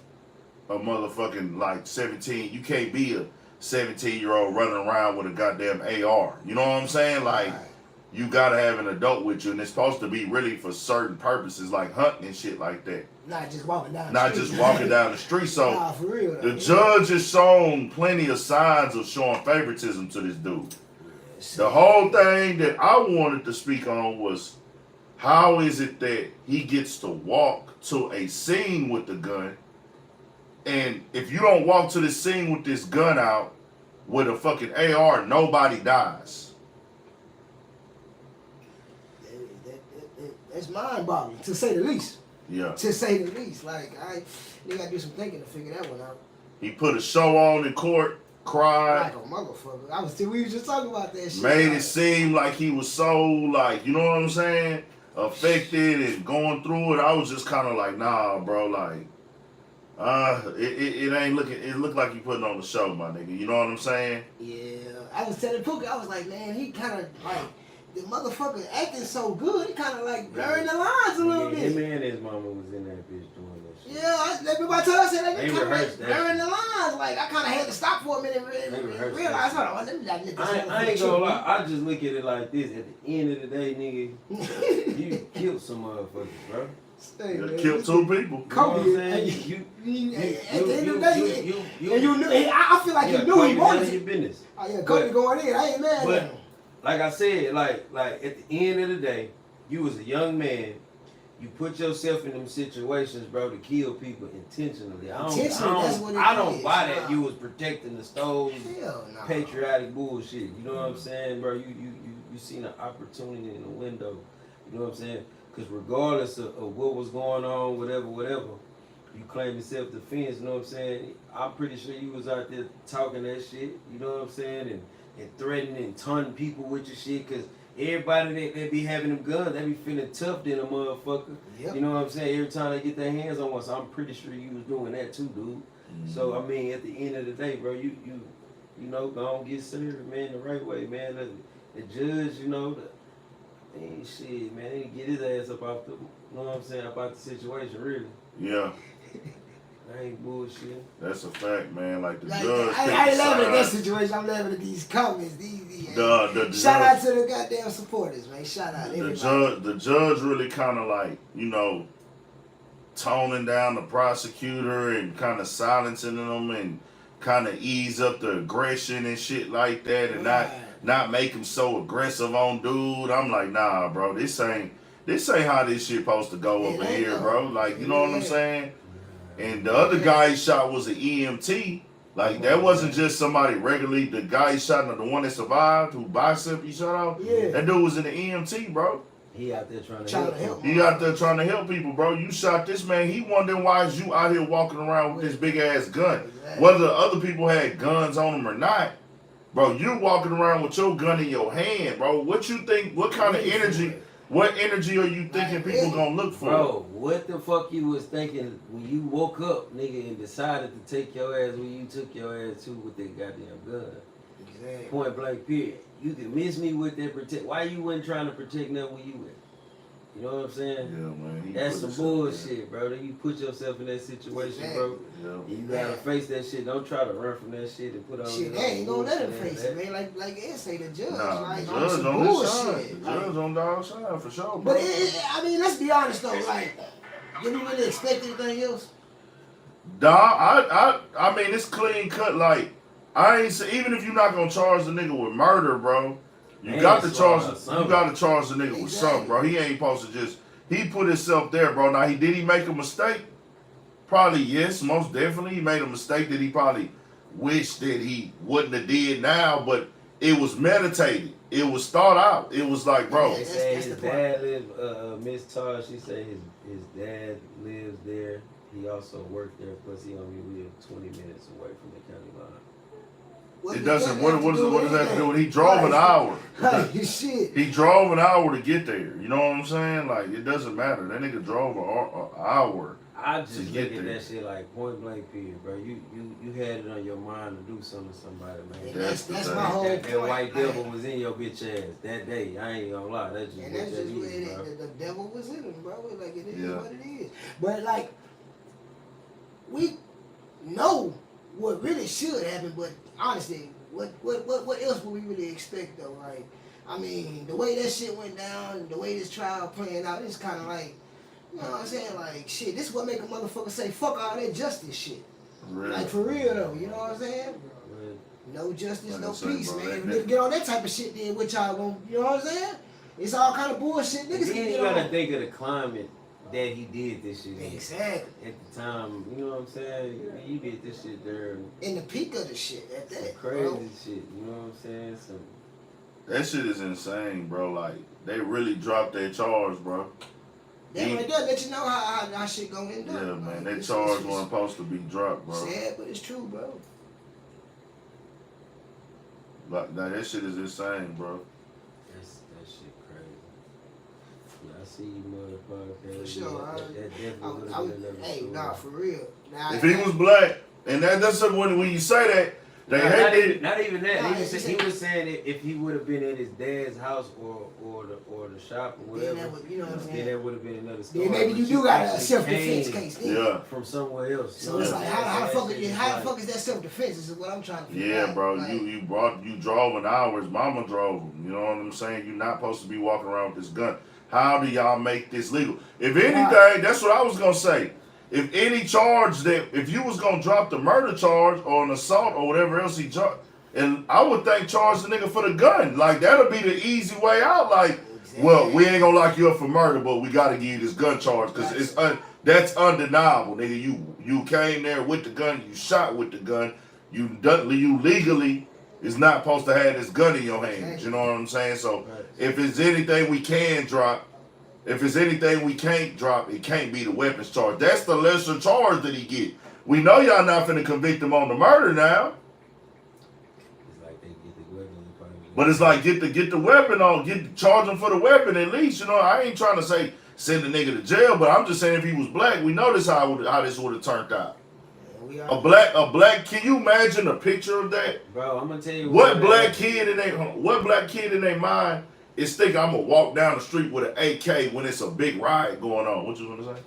a motherfucking like 17. You can't be a 17-year-old running around with a goddamn AR. You know what I'm saying? Like, you gotta have an adult with you, and it's supposed to be really for certain purposes, like hunting and shit like that. Not just walking down the street. Not just walking down the street. So nah, for real, the judge has shown plenty of signs of showing favoritism to this dude. The whole thing that I wanted to speak on was, how is it that he gets to walk to a scene with the gun, and if you don't walk to the scene with this gun out with a fucking AR, nobody dies? That's mind-boggling, to say the least. Yeah. To say the least. Like, you gotta do some thinking to figure that one out. He put a show on in court, cried. Like a motherfucker. We was just talking about that shit. Made it seem like he was so, like, you know what I'm saying, affected and going through it. I was just kind of like, nah, bro, like, it ain't looking, it looked like he putting on the show, my nigga. You know what I'm saying? Yeah. I was telling Pookie, I was like, man, he kind of, like, the motherfucker acting so good, he kind of, like, blurring the lines a little bit. Him and his mama was in that bitch doing that shit. Yeah, everybody told us that they kind of like that blurring the lines. Like, I kind of had to stop for a minute and realize, hold on, let me not let this I ain't gonna lie, I just look at it like this. At the end of the day, nigga, you killed some motherfuckers, bro. You killed two people. Kobe, you know what I'm saying? at the end of the day, you knew. I feel like you knew he wanted it. Business. Oh yeah, Kobe going in. I ain't mad at him. Like I said, like at the end of the day, you was a young man. You put yourself in them situations, bro, to kill people intentionally. I don't buy that. You was protecting the stoves, patriotic bullshit. You know what I'm saying, bro? You seen an opportunity in the window. You know what I'm saying? Because regardless of what was going on, whatever, you claim self-defense. You know what I'm saying? I'm pretty sure you was out there talking that shit. You know what I'm saying? And threatening and taunting people with your shit. Because everybody that be having them guns, they be feeling tough than a motherfucker. Yep. You know what I'm saying? Every time they get their hands on one. So I'm pretty sure you was doing that too, dude. Mm-hmm. So, I mean, at the end of the day, bro, you know, go on, get served, man, the right way, man. The judge, you know, shit, man, he get his ass up off the, you know what I'm saying, about the situation, really. Yeah. That ain't bullshit. That's a fact, man. Like the judge. I ain't laughing at that situation. I'm laughing at these comments. The shout out to the goddamn supporters, man. Shout out everybody. The judge really kind of like, you know, toning down the prosecutor and kind of silencing them and kind of ease up the aggression and shit like that, and not make him so aggressive on dude. I'm like, nah, bro, this ain't how this shit supposed to go over here, bro. Like, you know what I'm saying? And the other guy he shot was an EMT. Like, that wasn't just somebody regularly. The guy he shot, the one that survived, who bicep he shot off, that dude was in the EMT, bro. He out there trying to help. He out there trying to help people, bro. You shot this man. He wondering why is you out here walking around with this big ass gun. Exactly. Whether other people had guns on them or not, bro, you walking around with your gun in your hand, bro. What you think? What kind of energy? What energy are you thinking people gonna look for? Bro, what the fuck you was thinking when you woke up, nigga, and decided to take your ass where you took your ass to with that goddamn gun? Exactly. Point blank period. You can miss me with that protect. Why you wasn't trying to protect nothing where you at? You know what I'm saying? Yeah, man. That's some bullshit, bro. Then you put yourself in that situation, bro. Yeah. You gotta face that shit. Don't try to run from that shit and put on. Shit, they ain't gonna let him face it, man. Like Ed say, the judge. Nah, like, the judge on his side. The judge on dog side for sure, bro. But I mean, let's be honest though. Like, did you really expect anything else? Dog, I mean, it's clean cut. Like, I ain't say, even if you're not gonna charge the nigga with murder, bro. You got to charge the nigga with something, bro. He ain't supposed to just. He put himself there, bro. Now, did he make a mistake? Probably yes, most definitely. He made a mistake that he probably wished that he wouldn't have did now, but it was meditated. It was thought out. It was like, bro. They say his dad lives, Miss Tar, she said his dad lives there. He also worked there, plus he only lived 20 minutes away from the county line. It doesn't. What does that have to do with? He drove an hour. Shit. He drove an hour to get there. You know what I'm saying? Like, it doesn't matter. That nigga drove an hour. I just look at that shit like point blank period, bro. You had it on your mind to do something to somebody, man. That's my whole point. That white devil was in your bitch ass that day. I ain't gonna lie. That's just where the devil was in him, bro. Like, it is what it is. But like, we know what really should happen, but honestly, what else would we really expect though? Like, I mean, the way that shit went down, the way this trial playing out, it's kind of like, you know what I'm saying? Like, shit, this is what make a motherfucker say, fuck all that justice shit. Really? Like, for real though, you know what I'm saying? Really? No justice, no peace, man. If niggas get on that type of shit, then what y'all gonna, you know what I'm saying? It's all kind of bullshit. Niggas then you gotta think of the climate that he did this shit in. Exactly. At the time, you know what I'm saying? You did this shit there. In the peak of the shit, at that. Crazy shit, you know what I'm saying? That shit is insane, bro. Like, they really dropped their charge, bro. That right there let you know how shit gonna end up. Yeah, man. That charge wasn't supposed to be dropped, bro. Sad, but it's true, bro. Like, that shit is insane, bro. That shit crazy. Yeah, I see you, motherfucker. For sure. That hey, nah, for real. Now, if he was black, and that's when you say that, they not even that. He was saying if he would have been at his dad's house or the shop or whatever, then that would have been another story. Then maybe you do got a self-defense case. Yeah. From somewhere else. So it's like, how the fuck is that self-defense? This is what I'm trying to figure out. Yeah, bro. Like, you drove an hour. His mama drove him. You know what I'm saying? You're not supposed to be walking around with this gun. How do y'all make this legal? If anything, that's what I was gonna say. If any charge if you was gonna drop the murder charge or an assault or whatever else he dropped, and I would think charge the nigga for the gun. Like, that'll be the easy way out. Like, well, we ain't gonna lock you up for murder, but we gotta give you this gun charge because that's undeniable, nigga. You came there with the gun, you shot with the gun, you legally is not supposed to have this gun in your hands. You know what I'm saying? So if it's anything we can drop. If it's anything we can't drop, it can't be the weapons charge. That's the lesser charge that he get. We know y'all not finna convict him on the murder now. It's like they get the weapon. But it's like get the weapon on, charge him for the weapon at least. You know, I ain't trying to say send the nigga to jail, but I'm just saying if he was black, we know this how this would have turned out. A black. Can you imagine a picture of that? Bro, I'm gonna tell you what black kid in their mind is thinking I'm gonna walk down the street with an AK when it's a big riot going on. What you want to say?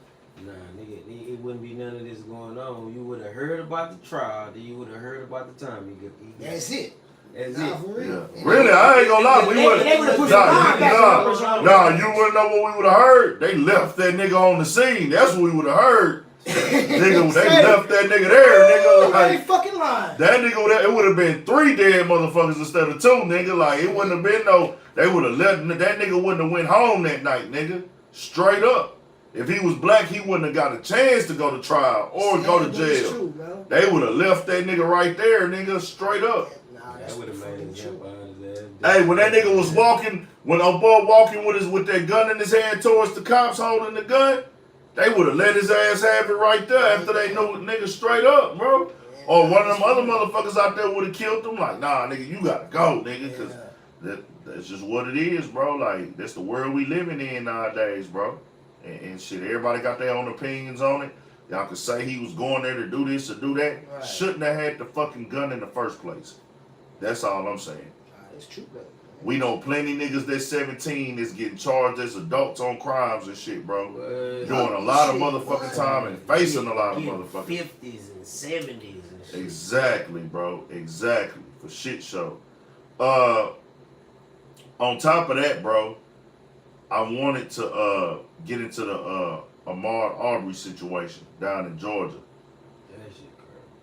Nah, nigga, it wouldn't be none of this going on. You would have heard about the trial, then you would have heard about the time he That's it. That's Nah, it. for real. Yeah. Really, I ain't gonna lie. We They would've put some line back on the Nah, you wouldn't know what we would have heard. They left that nigga on the scene. That's what we would have heard. Nigga, they left that nigga there, nigga. Like, Like, fucking line. that nigga, it would have been 3 dead motherfuckers instead of 2, nigga. Like, it wouldn't have been no, they would have left, that nigga wouldn't have went home that night, nigga. Straight up. If he was black, he wouldn't have got a chance to go to trial or go to jail. True, bro. They would have left that nigga right there, nigga, straight up. Nah, That would have made him jump out his ass. Hey, when that nigga was walking, when old boy walking with that gun in his hand towards the cops holding the gun, they would have let his ass have it right there after they knew nigga straight up, bro. Or one of them other motherfuckers out there would have killed him. Like, nah, nigga, you gotta go, nigga, because that's just what it is, bro. Like, that's the world we living in nowadays, bro. And shit, everybody got their own opinions on it. Y'all could say he was going there to do this or do that. Right. Shouldn't have had the fucking gun in the first place. That's all I'm saying. It's true, bro. We know plenty niggas that's 17 is getting charged as adults on crimes and shit, bro. Doing a lot of motherfucking time and facing a lot of motherfuckers. 50s and 70s and shit. Exactly, bro. Exactly. For shit show. On top of that, bro, I wanted to get into the Ahmaud Arbery situation down in Georgia.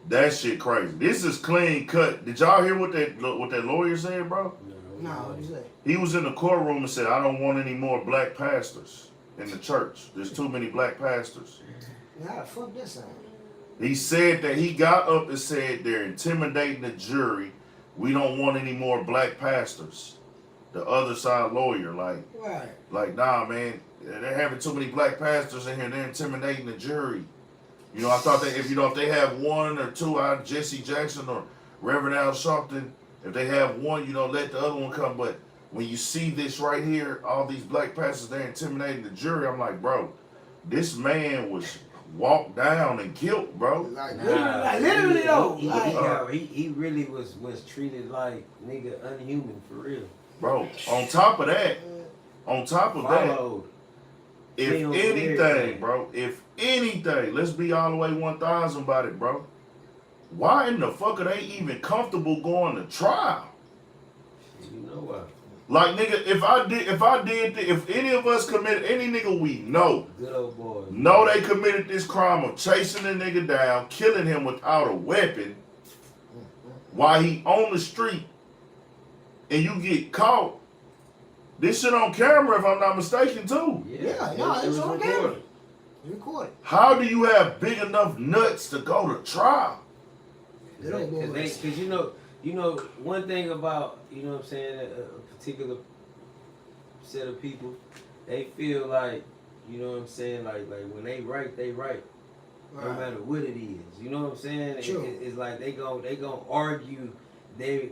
That shit crazy. This is clean cut. Did y'all hear what that lawyer said, bro? No, what you say? He was in the courtroom and said, I don't want any more black pastors in the church. There's too many black pastors. How the fuck that sound? He said that he got up and said they're intimidating the jury. We don't want any more black pastors. The other side lawyer, like, nah, man, they're having too many black pastors in here. They're intimidating the jury. You know, I thought that if they have 1 or 2, Jesse Jackson or Reverend Al Sharpton, if they have 1, let the other one come. But when you see this right here, all these black pastors, they're intimidating the jury. I'm like, bro, this man was walked down and killed, bro. Literally though. He really was treated like nigga unhuman for real. Bro, on top of that, if anything, let's be all the way 1,000 about it, bro. Why in the fuck are they even comfortable going to trial? You know what? Like, nigga, if any of us committed, any nigga we know, good old boy, they committed this crime of chasing the nigga down, killing him without a weapon, while he on the street, and you get caught. This shit on camera, if I'm not mistaken, too. Yeah, it's on camera. Recorded. How do you have big enough nuts to go to trial? Because you know one thing about, you know what I'm saying, a particular set of people, they feel like, you know what I'm saying, like when they right, no matter what it is. You know what I'm saying? It's like they gonna argue. They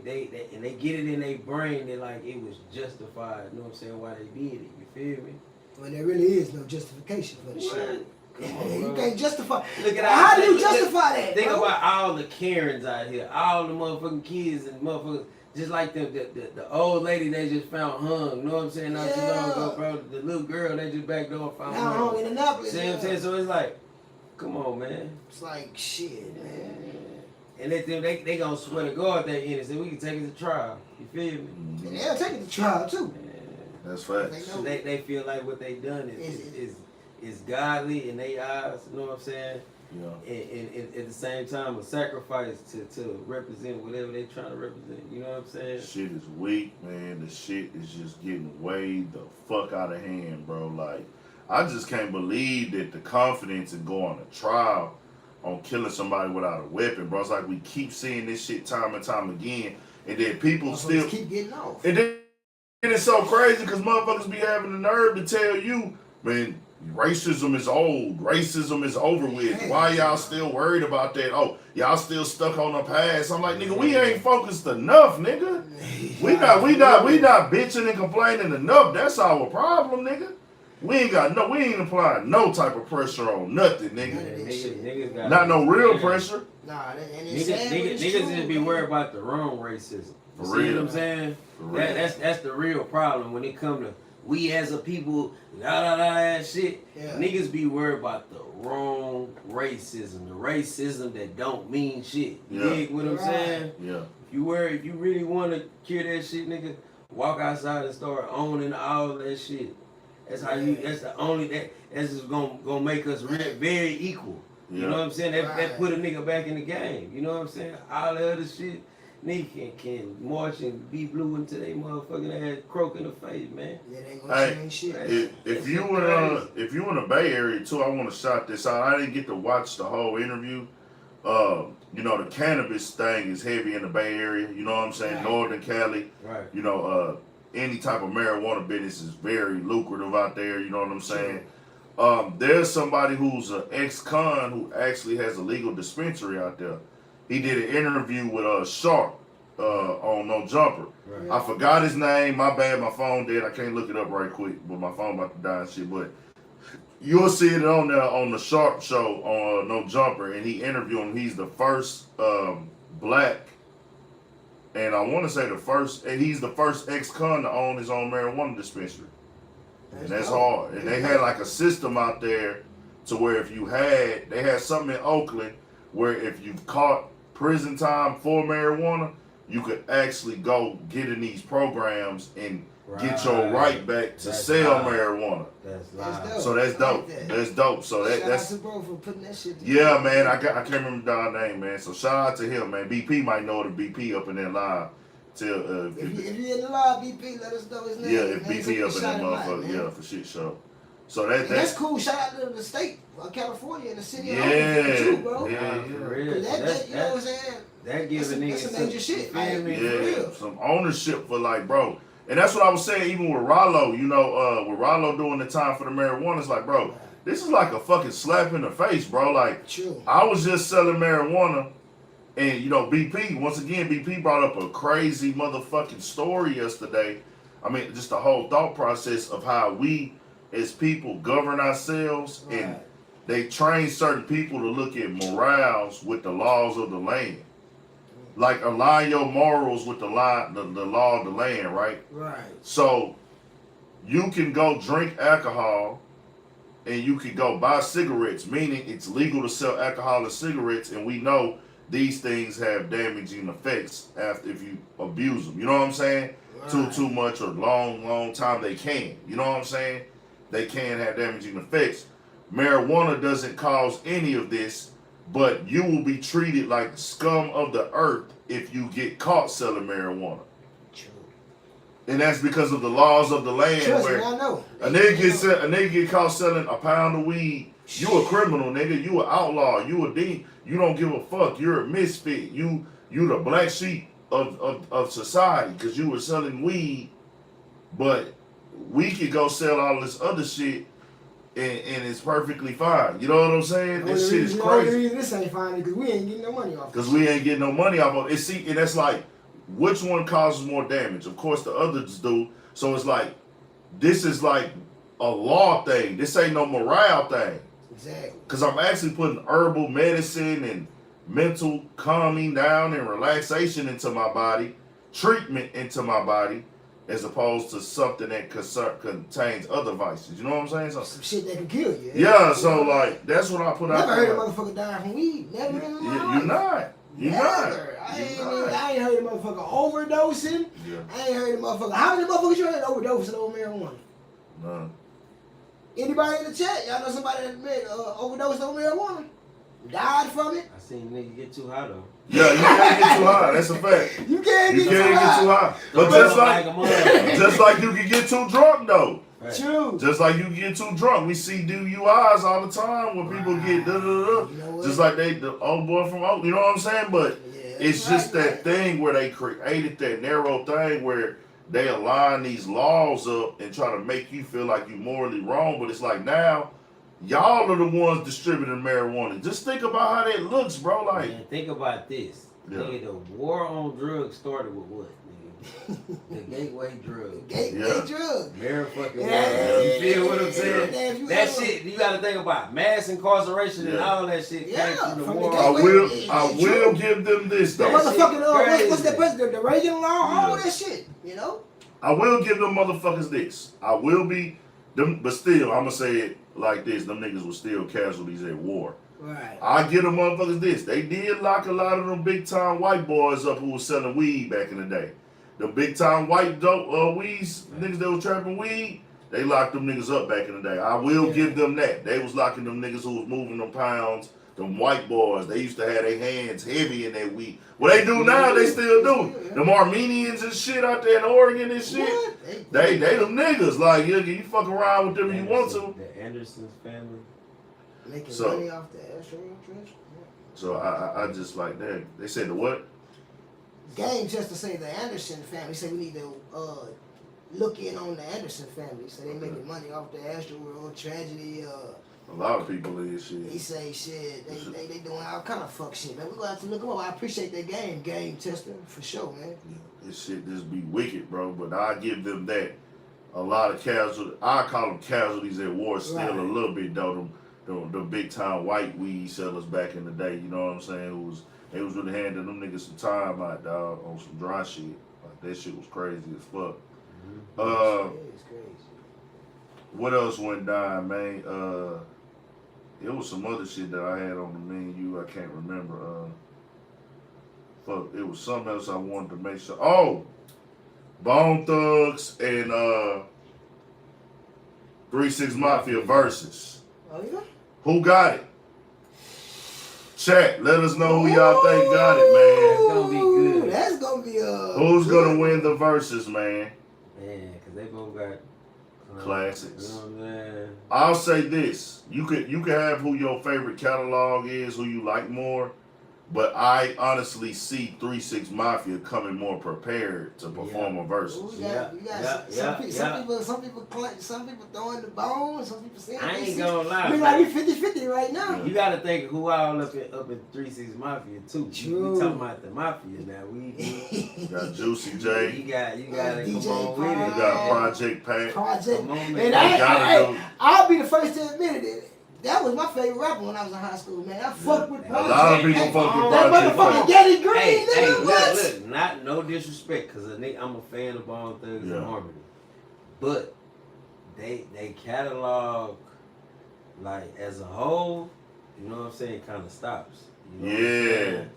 and they get it in their brain. They're like, it was justified. You know what I'm saying? Why they did it? You feel me? When there really is no justification for the shit. You can't justify. Look at how do you justify that? Think about all the Karens out here, all the motherfucking kids and motherfuckers. Just like the old lady they just found hung. You know what I'm saying? Not too long ago, bro. The little girl they just back door found hung. In Annapolis. See what I'm saying? So it's like, come on, man. It's like shit, man. And they gonna swear to God they're innocent. We can take it to trial. You feel me? And they'll take it to trial too. That's facts. So they feel like what they done is godly in their eyes. You know what I'm saying? Yeah. And at the same time, a sacrifice to represent whatever they trying to represent. You know what I'm saying? Shit is weak, man. The shit is just getting way the fuck out of hand, bro. Like, I just can't believe that the confidence in going to trial on killing somebody without a weapon, bro. It's like we keep seeing this shit time and time again, and then people still keep getting off. And then it's so crazy because motherfuckers be having the nerve to tell you, man, racism is old, racism is over with. Why y'all still worried about that? Oh, y'all still stuck on the past. I'm like, nigga, we ain't focused enough, nigga. We not bitching and complaining enough. That's our problem, nigga. We ain't applying no type of pressure on nothing, nigga. Niggas not no real pressure. Nah, niggas just be worried about the wrong racism. For See real. what I'm saying? That's the real problem when it come to we as a people, that shit. Yeah. Niggas be worried about the wrong racism, the racism that don't mean shit. You dig what I'm saying? Yeah. you really want to cure that shit, nigga, walk outside and start owning all that shit. That's how you. That's the only that's just gonna make us very equal. You know what I'm saying? That put a nigga back in the game. You know what I'm saying? All the other shit, nigga can march and be blue until they motherfucking ass croak in the face, man. Yeah, they ain't gonna change shit. If you in the Bay Area too, I want to shout this out. I didn't get to watch the whole interview. You know, the cannabis thing is heavy in the Bay Area. You know what I'm saying? Right. Northern Cali. Right. You know, any type of marijuana business is very lucrative out there. You know what I'm saying? There's somebody who's an ex-con who actually has a legal dispensary out there. He did an interview with Sharp on No Jumper. Right. I forgot his name. My bad. My phone dead. I can't look it up right quick, but my phone about to die and shit. But you'll see it on there on the Sharp show on No Jumper, and he interviewed him. He's the first black, and I want to say he's the first ex-con to own his own marijuana dispensary. And that's hard. And they had like a system out there to where they had something in Oakland where if you caught prison time for marijuana, you could actually go get in these programs and get your right back to sell marijuana. That's dope. So that's dope. That's dope. So that's shout out to bro for putting that shit together. Yeah, man. I can't remember Don's name, man. So shout out to him, man. BP might know the BP up in there live. If you're in the live, BP, let us know his name. Yeah, if BP up in that motherfucker, yeah, for shit show. So that's cool. Shout out to the state of California and the city of Oakland too, bro. Yeah, you know what I'm saying? That gives a nigga some major shit. Some ownership for like, bro. And that's what I was saying, even with Rollo, you know, with Rollo doing the time for the marijuana, it's like, bro, this is like a fucking slap in the face, bro. Like, I was just selling marijuana. And, you know, once again, BP brought up a crazy motherfucking story yesterday. I mean, just the whole thought process of how we as people govern ourselves. Right. And they train certain people to look at morals with the laws of the land. Like, align your morals with the law of the land, right? Right. So, you can go drink alcohol and you can go buy cigarettes, meaning it's legal to sell alcohol and cigarettes, and we know these things have damaging effects if you abuse them. You know what I'm saying? Right. Too much or long time they can. You know what I'm saying? They can have damaging effects. Marijuana doesn't cause any of this, but you will be treated like scum of the earth if you get caught selling marijuana. True. And that's because of the laws of the land. Trust where me, I know. A nigga get caught selling a pound of weed. You a criminal, nigga. You an outlaw. You a demon. You don't give a fuck. You're a misfit. You the black sheep of society because you were selling weed. But we could go sell all this other shit and it's perfectly fine. You know what I'm saying? This shit is crazy. The reason this ain't fine because we ain't getting no money off it. Because we ain't getting no money off of it. See, and that's like, which one causes more damage? Of course, the others do. So it's like, this is like a law thing. This ain't no morale thing. Exactly. Because I'm actually putting herbal medicine and mental calming down and relaxation into my body, treatment into my body, as opposed to something that contains other vices. You know what I'm saying? So, some shit that can kill you. Yeah, so like, that's what I put out there. Never heard a motherfucker die from weed. Never in my life. You're not. I ain't heard a motherfucker overdosing. Yeah. I ain't heard a motherfucker. How many motherfuckers you heard overdosing on marijuana? None. Anybody in the chat? Y'all know somebody that overdosed on marijuana? Died from it? I seen nigga get too high though. Yeah, you can't get too high. That's a fact. You can't get too high. But just like you can get too drunk though. Right. True. Just like you get too drunk. We see DUIs all the time when people get da-da-da. You know, just like the old boy from Oak. You know what I'm saying? But it's just that thing where they created that narrow thing where they align these laws up and try to make you feel like you're morally wrong. But it's like now, y'all are the ones distributing marijuana. Just think about how that looks, bro. Like, man, think about this. Yeah. Nigga, the war on drugs started with what? The gateway drug. Gateway drug. Motherfucking you feel what I'm saying? That shit, you gotta think about mass incarceration and all that shit came from the war. I will give them this though. Motherfucking what's that president? The Reagan law, all that shit, you know? I will give them motherfuckers this. I will be them, but still, I'm gonna say it like this: them niggas were still casualties at war. Right. I get them motherfuckers this. They did lock a lot of them big time white boys up who was selling weed back in the day. The big time white dope weeds, niggas that was trapping weed, they locked them niggas up back in the day. I will give them that. They was locking them niggas who was moving them pounds. Them white boys, they used to have their hands heavy in that weed. What they do now, they still do. Them Armenians and shit out there in Oregon and shit, they them niggas. Like, you fuck around with them if you want to. The Anderson's family. Making money off the Astroworld transfer. So I just like that. They said the what? Game just to say the Anderson family said we need to look in on the Anderson family. So they making money off the Astroworld tragedy. A lot of people in this shit. He say shit. They doing all kind of fuck shit, man. We gonna have to look them up. I appreciate that game tester for sure, man. Yeah, this shit just be wicked, bro. But I give them that. A lot of casualties. I call them casualties at war still a little bit though. The big time white weed sellers back in the day. You know what I'm saying? They was really handing them niggas some time out, dog, on some dry shit. Like that shit was crazy as fuck. It's crazy. What else went down, man? It was some other shit that I had on the menu. I can't remember. Fuck, it was something else I wanted to make sure. Oh, Bonethugs and 3-6 Mafia versus. Oh yeah. Who got it? Chat, let us know who y'all think got it, man. That's gonna be good. That's gonna be Who's gonna win the versus, man? Man, cause they both got classics. You know what I'm saying? I'll say this: you could have who your favorite catalog is, who you like more, but I honestly see 3-6 Mafia coming more prepared to perform a versus. Some people throwing the bone, some people saying I ain't gonna lie. We like 50-50 right now. You gotta think who all up in 3-6 Mafia too. True. We talking about the Mafia now. We got Juicy J. You gotta DJ come on with it. You got Project Pat. Project. Come on, And man. I'll be the first to admit it. That was my favorite rapper when I was in high school, man. I fucked with Project. A lot of people fuck with That Project motherfucking Pat. Getty Green, Hey, nigga, what? look, not no disrespect, cause I'm a fan of Bonethugs and Harmony, but they catalog like as a whole, you know what I'm saying, kind of stops. You know what I'm saying?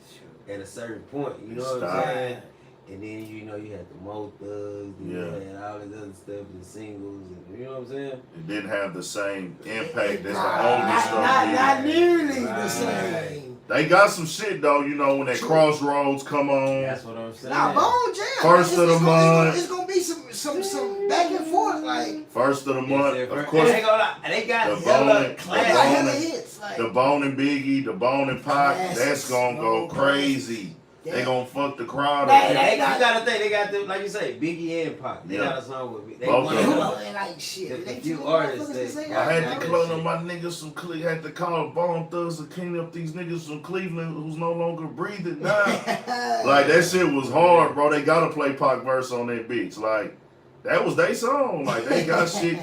At a certain point, you know what I'm saying. And then you had the Bonethugs, you had all this other stuff, the singles, and you know what I'm saying? It didn't have the same impact as the older stuff. Not nearly the same. They got some shit though, when that Crossroads come on. That's what I'm saying. Nah, Bone Jam. First of the month. It's gonna be some back and forth, like. First of the month, of Of course. they got the hella Bone, classics. Hits, like. the Bone and Biggie, the Bone and Pac, Classics. that's gonna go crazy. They gonna fuck the crowd Nah, up. You gotta think they got them, like you say, Biggie and Pac. They got a song with me. They Both one of of them. them. Like shit. The few artists that I had got to clone on my niggas some had to call Bonethugs to clean up these niggas from Cleveland who's no longer breathing now. Like that shit was hard, bro. They gotta play Pac verse on that bitch. Like that was their song. Like they got shit.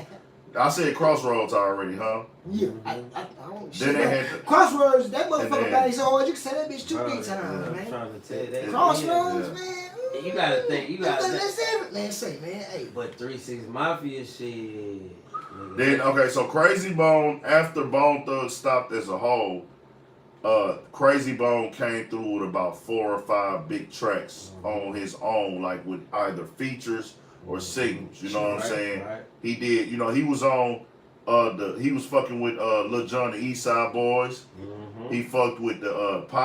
I said Crossroads already, huh? Yeah, I don't. Then they had to, Crossroads. That motherfucker then- got his own. You can say that bitch two Bro, beats times, I'm man. trying to tell you that. Crossroads, Yeah. man. You gotta think. Let's have it, man. Say, man. Hey. But 3-6 Mafia shit. nigga. then okay, so Crazy Bone after Bone Thugs stopped as a whole, Crazy Bone came through with about 4 or 5 big tracks on his own, like with either features or singles. You know what I'm saying? Right. He did. He was on. He was fucking with Lil Jon, the East Side Boys. Mm-hmm. He fucked with the the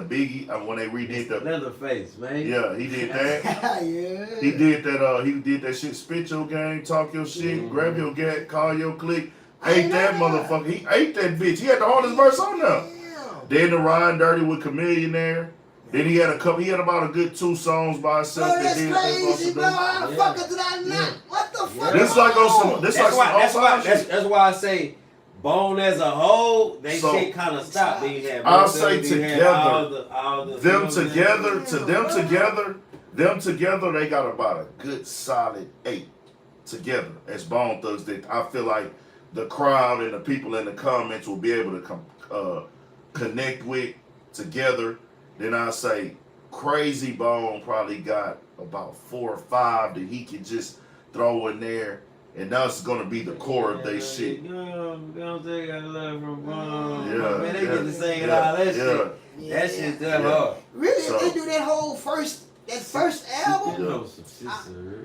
Biggie when they redid the. Leatherface, man. Yeah, he did that. Yeah. He did that. He did that shit. Spit your game, talk your shit, grab your gat, call your clique. Ate that motherfucker. He ate that bitch. He had the hardest verse on there. Damn. Then the Ride Dirty with Chameleonaire. Then he had about a good 2 songs by himself. Bro, that's crazy, bro. How the fuck did I not? What the fuck? This like on some. That's why I say Bone as a whole, they So- shit kind of stopped. Then you had I'll Bonethugs, say then you had together. all the Them you know what I'm saying? them together, they got about a good solid 8 together as Bone Thugs. That I feel like the crowd and the people in the comments will be able to connect with together. Then I say Crazy Bone probably got about 4 or 5 that he can just throw in there and that's gonna be the core of their shit. Man, they get to sing Yeah, all that yeah. shit. Yeah. That shit that hard. Really, So- if they do that whole first album,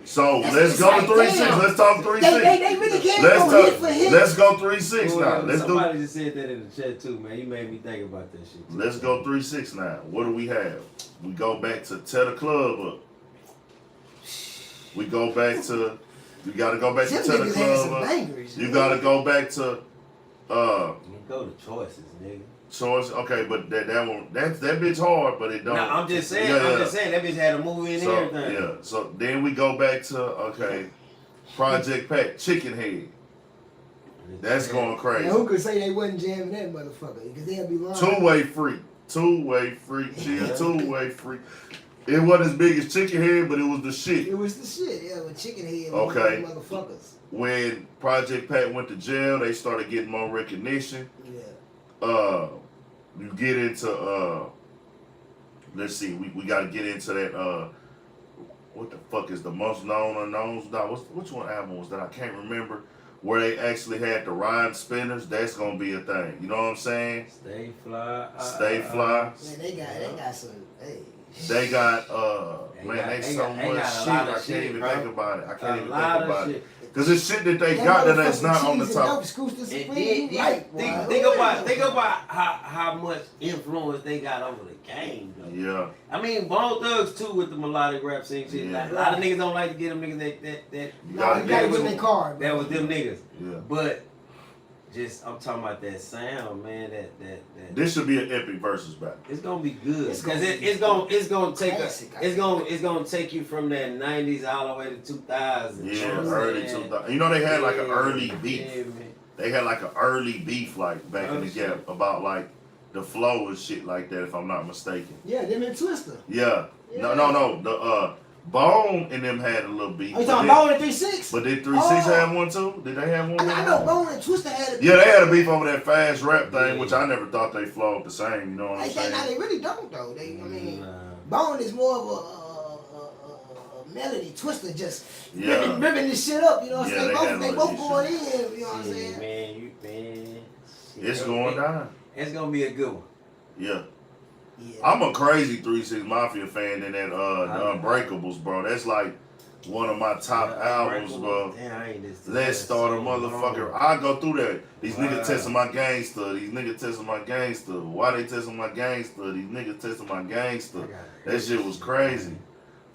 So That's- let's it's go to like, 3-6. damn. Let's talk 3-6. they really can't go hit for hit. Let's go 3-6 now. Let's do. Somebody just said that in the chat too, man. You made me think about that shit. Too. Let's go 3-6 now. What do we have? We go back to tear the club up. We go back to. You gotta go back to Them tear the niggas had club some up. bangers. You gotta go back to. You go to choices, nigga. Choice. Okay, but that one that bitch hard, but it don't. No, I'm just saying. Yeah, I'm just saying that bitch had a movie and So everything. yeah. So then we go back to Project Pat, Chicken Head. That's going crazy. Now, who could say they wasn't jamming that motherfucker? Because they'll be lying. Two-way freak. She a two-way freak. It wasn't as big as Chicken Head, but it was the shit. It was the shit, yeah, with Chicken Head and Okay. those motherfuckers. When Project Pat went to jail, they started getting more recognition. Yeah. You get into let's see, we gotta get into that what the fuck is the most known unknowns? Which one album was that? I can't remember. Where they actually had the rhyme spinners, that's gonna be a thing. You know what I'm saying? Stay fly. Stay fly. Man, they got some. Hey. They got They so got much a shit. lot of I can't shit, even bro. think about it. I can't even think lot of about shit. it. Cause it's shit that they That got that's motherfucking not on the cheese and top. dope, Scooter And Supreme, then, you right, boy. think about how much influence they got over the game, though. Yeah. I mean, Bonethugs too with the melodic rap scene shit. Yeah. Like, a lot of niggas don't like to get them niggas that You Nah, gotta you get gotta it. get in their card. that was them niggas. Yeah. But just I'm talking about that sound, man. That This should be an epic versus battle. it's gonna be good It's because gonna it's gonna take classic, it's gonna take you from that 90s all the way to 2000. Yeah, you know what I'm early saying? 2000. You know they had like an Yeah, early beef. yeah, man. They had like an early beef like back in the Oh, gap about like the flow and shit like that, if I'm not mistaken. Yeah, them and Twister. Yeah. No. The Bone and them had a little beef. Are you talking Bone and 3-6? But did 3-6 have one too? Did they have one? I know Bone and Twister had a Yeah, they had a beef over that fast rap thing, which I never thought they flowed the same. You know what I'm Now saying? they really don't though. I mean, Nah. Bone is more of a melody. Twister just Yeah. ripping this shit up. You know what I'm Yeah, saying? they They got both no going in. You know what I'm Shit, saying? man. It's going down. It's gonna be a good one. Yeah. Yeah. I'm a crazy 3-6 Mafia fan in that the Unbreakables, bro. That's like one of my top albums, bro. Damn, I ain't listened to Let's that start a so motherfucker. long. I go through that. These Wow. niggas testing my gangster. These niggas testing my gangster. Why they testing my gangster? These niggas testing my gangster. That shit was crazy.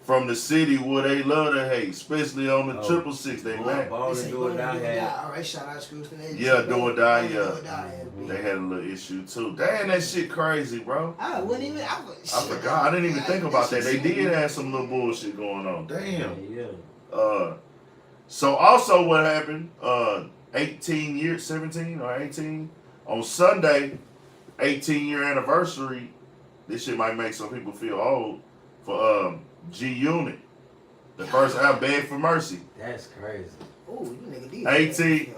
From the city where they love to hate, especially on the 666, they mad. Ball They and say do it now. All right, shout out Scooter. Yeah, do or die, Do yeah. or die, They had a little issue too. Damn, that shit crazy, bro. I wouldn't even. I forgot. I didn't even think about that. They did have some little bullshit going on. Damn. Yeah. So also what happened, 18 years, 17 or 18, on Sunday, 18-year anniversary, this shit might make some people feel old, for G-Unit. The first album, Beg for Mercy. That's crazy. Oh, you nigga did. 18.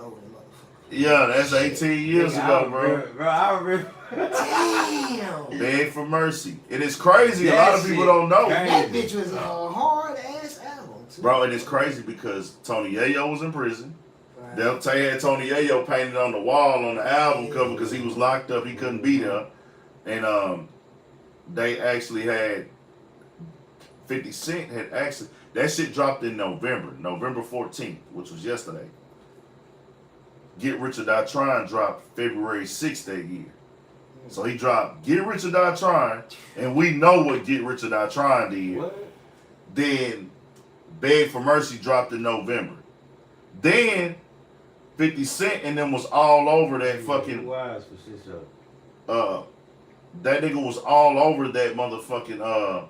Yeah, that's 18 years ago, bro. Bro, I remember. Damn. Beg for Mercy. It is crazy. A lot of people don't know. That bitch was a hard ass album, too. Bro, and it's crazy because Tony Yayo was in prison. Right. They had Tony Yayo painted on the wall on the album cover because he was locked up. He couldn't be there. And they actually had 50 Cent had actually, that shit dropped in November 14th, which was yesterday. Get Rich or Die Trying dropped February 6th that year. So he dropped Get Rich or Die Trying, and we know what Get Rich or Die Trying did. What? Then Beg for Mercy dropped in November. Then 50 Cent and them was all over that fucking Wise for shit show. that nigga was all over that motherfucking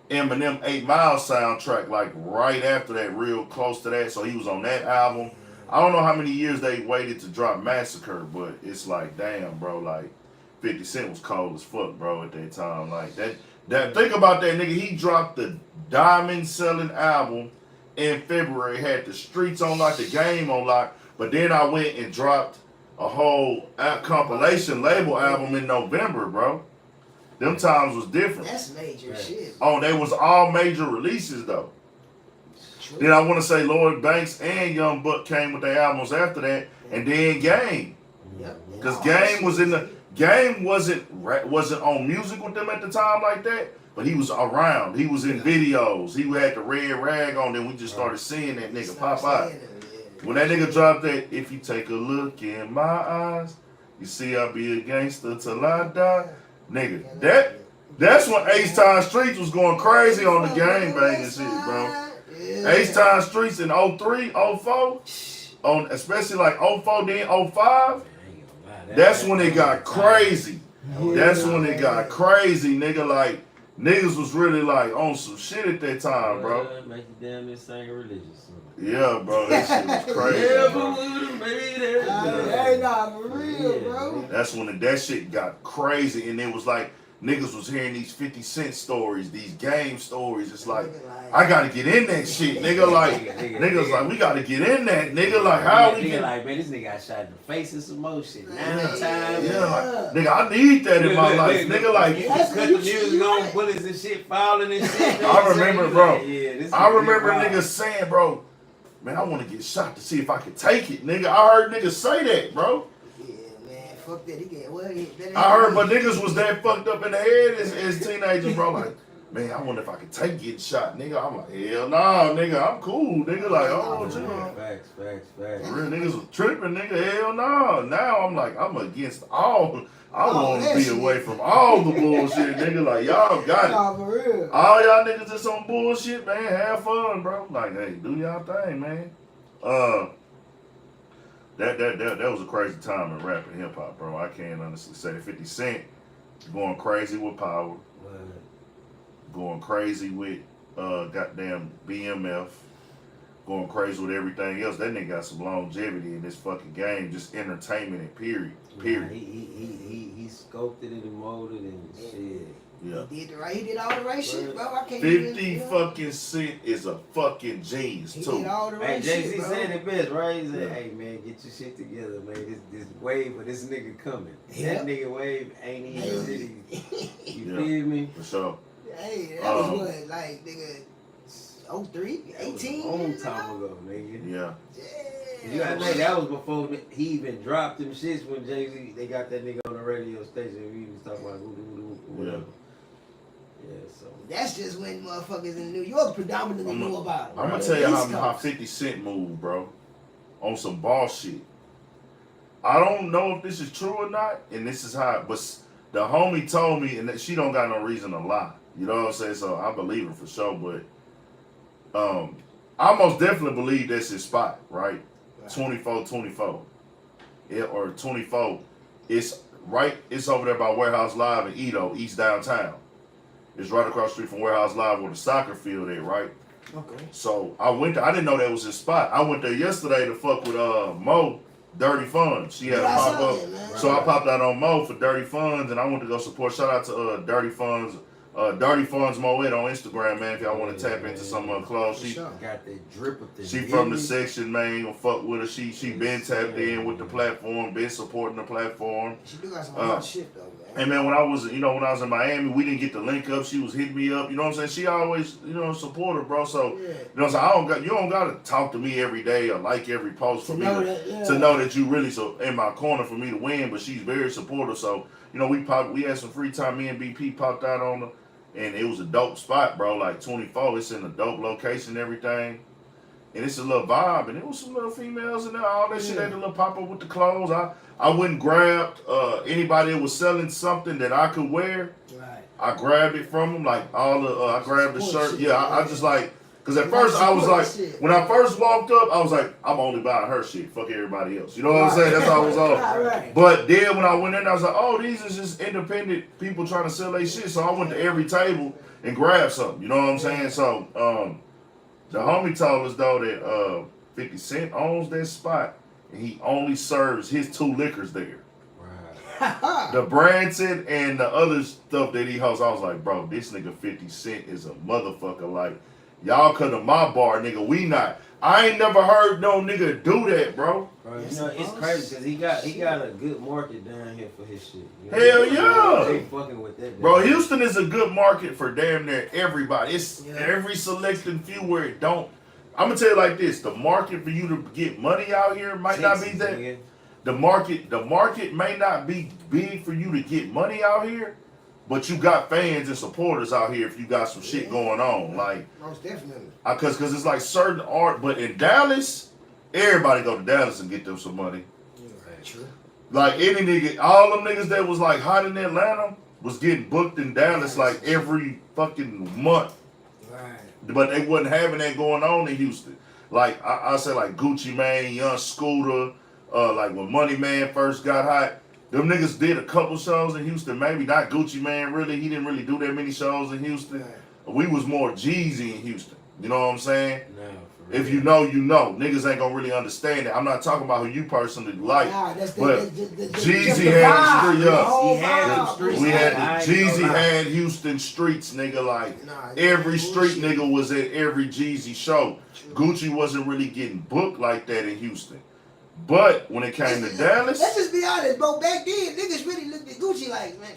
Eminem 8 Mile soundtrack, like right after that, real close to that. So he was on that album. I don't know how many years they waited to drop Massacre, but it's like, damn, bro, like 50 Cent was cold as fuck, bro, at that time. Like that think about that nigga, he dropped the diamond selling album in February, had the streets on lock, the game on lock, but then I went and dropped a whole compilation label album in November, bro. Them times was different. That's major shit. Oh, they was all major releases though. Then I want to say Lloyd Banks and Young Buck came with their albums after that, and then Game. Because Game was Game wasn't on music with them at the time like that, but he was around. He was in videos. He had the red rag on. Then we just started seeing that nigga pop out. When that nigga dropped that, if you take a look in my eyes, you see I'll be a gangster till I die. Nigga, that's when H-Town Streets was going crazy on the gang banging shit, bro. H-Town Streets in 03, 04, especially like 04, then 05, that's when it got crazy. That's when it got crazy, nigga. Like, niggas was really like on some shit at that time, bro. Make you damn near sing religious. Yeah, bro, that shit was crazy. Hey, nah, for real, bro. That's when that shit got crazy, and it was like niggas was hearing these 50 Cent stories, these game stories. It's like, I gotta get in that shit, nigga. Like, niggas like, we gotta get in that, nigga. Like, how we get? Like, man, this nigga got shot in the face and some more shit. 9 times. Yeah, like, nigga, I need that in my life, nigga. Like, you cut the music on, bullets and shit falling and shit. I remember, bro. Like, I remember niggas saying, bro, man, I want to get shot to see if I can take it, nigga. I heard niggas say that, bro. Fuck that, I heard my niggas was that fucked up in the head as teenagers, bro. Like, man, I wonder if I could take getting shot, nigga. I'm like, hell nah, nigga, I'm cool, nigga. Like, oh, chill. Facts. Real niggas was tripping, nigga. Hell nah. Now I'm like, I'm against all. I want to be away from all the bullshit, nigga. Like, y'all got it. Nah, for real. All y'all niggas just on bullshit, man. Have fun, bro. Like, hey, do y'all thing, man. That was a crazy time in rap and hip hop, bro. I can't honestly say 50 Cent going crazy with Power, going crazy with goddamn BMF, going crazy with everything else. That nigga got some longevity in this fucking game, just entertainment and period. Yeah, he sculpted it and molded it and shit. Yeah. He did all the right shit, bro. I can't 50 fucking Cent is a fucking genius, he too. did all the right Jay-Z shit, bro. said it best, right? He said, hey, man, get your shit together, man. This wave of this nigga coming. That nigga wave ain't even ready. You feel me? For sure. Hey, that was what, like, nigga, 03, 18? A long time ago, nigga. Yeah. You gotta think that was before he even dropped them shits when Jay-Z, they got that nigga on the radio station. We was talking about whatever. Yeah, so. That's just when motherfuckers in New York predominantly knew about it. I'm gonna tell you how 50 Cent moved, bro. On some boss shit. I don't know if this is true or not, and this is how, but the homie told me, and that she don't got no reason to lie. You know what I'm saying? So I believe her for sure, but I most definitely believe that's his spot, right? 24. Yeah, or 24. It's over there by Warehouse Live in Edo, East Downtown. It's right across the street from Warehouse Live where the soccer field is, right? Okay. So I went there. I didn't know that was his spot. I went there yesterday to fuck with Mo, Dirty Funds. She had a pop up. So I popped out on Mo for Dirty Funds, and I went to go support. Shout out to Dirty Funds. Dirty Funds Moet on Instagram, man. If y'all want to tap into some clothes, she got that drip of the she from the section, man. You gonna fuck with her. She been tapped in with the platform, been supporting the platform. She do got some hot shit though, man. And man, when I was in Miami, we didn't get the link up. She was hitting me up. You know what I'm saying? She always, support her, bro. So, you know what I'm saying? You don't gotta talk to me every day or like every post for me to know that you really in my corner for me to win. But she's very supportive. So, we had some free time. Me and BP popped out on her, and it was a dope spot, bro. Like 24, it's in a dope location, and everything. And it's a little vibe, and there was some little females in there, all that shit, had a little pop up with the clothes. I went and grabbed anybody that was selling something that I could wear. Right. I grabbed it from them, like I grabbed the shirt. I just like, because at first I was like, when I first walked up, I was like, I'm only buying her shit, fuck everybody else. You know what I'm saying? That's how I was on. Right. But then when I went in, I was like, oh, these is just independent people trying to sell their shit. So I went to every table and grabbed something. You know what I'm saying? So, the homie told us though that 50 Cent owns that spot and he only serves his 2 liquors there. Right. The Branson and the other stuff that he hosts. I was like, bro, this nigga 50 Cent is a motherfucker. Like, y'all come to my bar, nigga. We not. I ain't never heard no nigga do that, bro. It's crazy because he got a good market down here for his shit. Hell yeah. They fucking with that. Bro, Houston is a good market for damn near everybody. It's every selected few where it don't I'm gonna tell you like this: the market for you to get money out here might not be that. Nigga. The market may not be big for you to get money out here, but you got fans and supporters out here if you got some shit going on. Like, most definitely. Cause it's like certain art, but in Dallas, everybody go to Dallas and get them some money. True. Like any nigga, all them niggas that was like hot in Atlanta was getting booked in Dallas like every fucking month. Right. But they wasn't having that going on in Houston. Like I said, like Gucci Mane, Young Scooter, like when Money Man first got hot, them niggas did a couple shows in Houston. Maybe not Gucci Mane really. He didn't really do that many shows in Houston. Right. We was more Jeezy in Houston. You know what I'm saying? No, for If real. you know, you know. Niggas ain't gonna really understand it. I'm not talking about who you personally like. Nah, that's but the Jeezy had the street, He had them vibe. streets. We had I ain't Jeezy gonna lie. had Houston streets, nigga. Like Nah, every street bullshit. nigga was at every Jeezy show. True. Gucci wasn't really getting booked like that in Houston. But when it came to Dallas, Let's just be honest, bro. Back then, niggas really looked at Gucci like, man,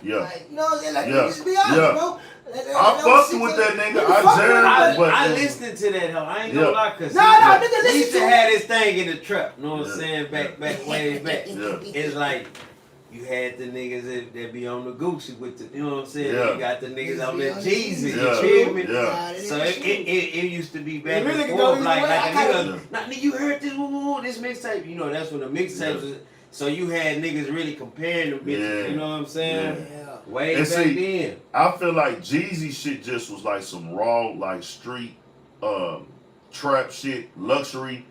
yeah. like, you know what I'm saying? Like, Yeah. let's just be honest, Yeah. bro. I fucked with that nigga. I listened to that, though. I ain't gonna Yeah. lie, cause Nah, nigga, he listen used to to have this thing in the trap. You know what I'm Yeah. saying? Back way back. Yeah. It's like you had the niggas that be on the Gucci with the, you know what I'm saying? Yeah. You got the niggas on Yeah. that Jeezy. Yeah. You feel me? Yeah. So it used to be back It really and could go forth, either like way. a I nigga. kinda- Nah, nigga, you heard this? This mixtape. You know, that's when the mixtapes was. So you had niggas really comparing them bitches. Yeah. You know what I'm saying? Yeah. Way And back see, then. I feel like Jeezy shit just was like some raw, like street, trap shit, luxury,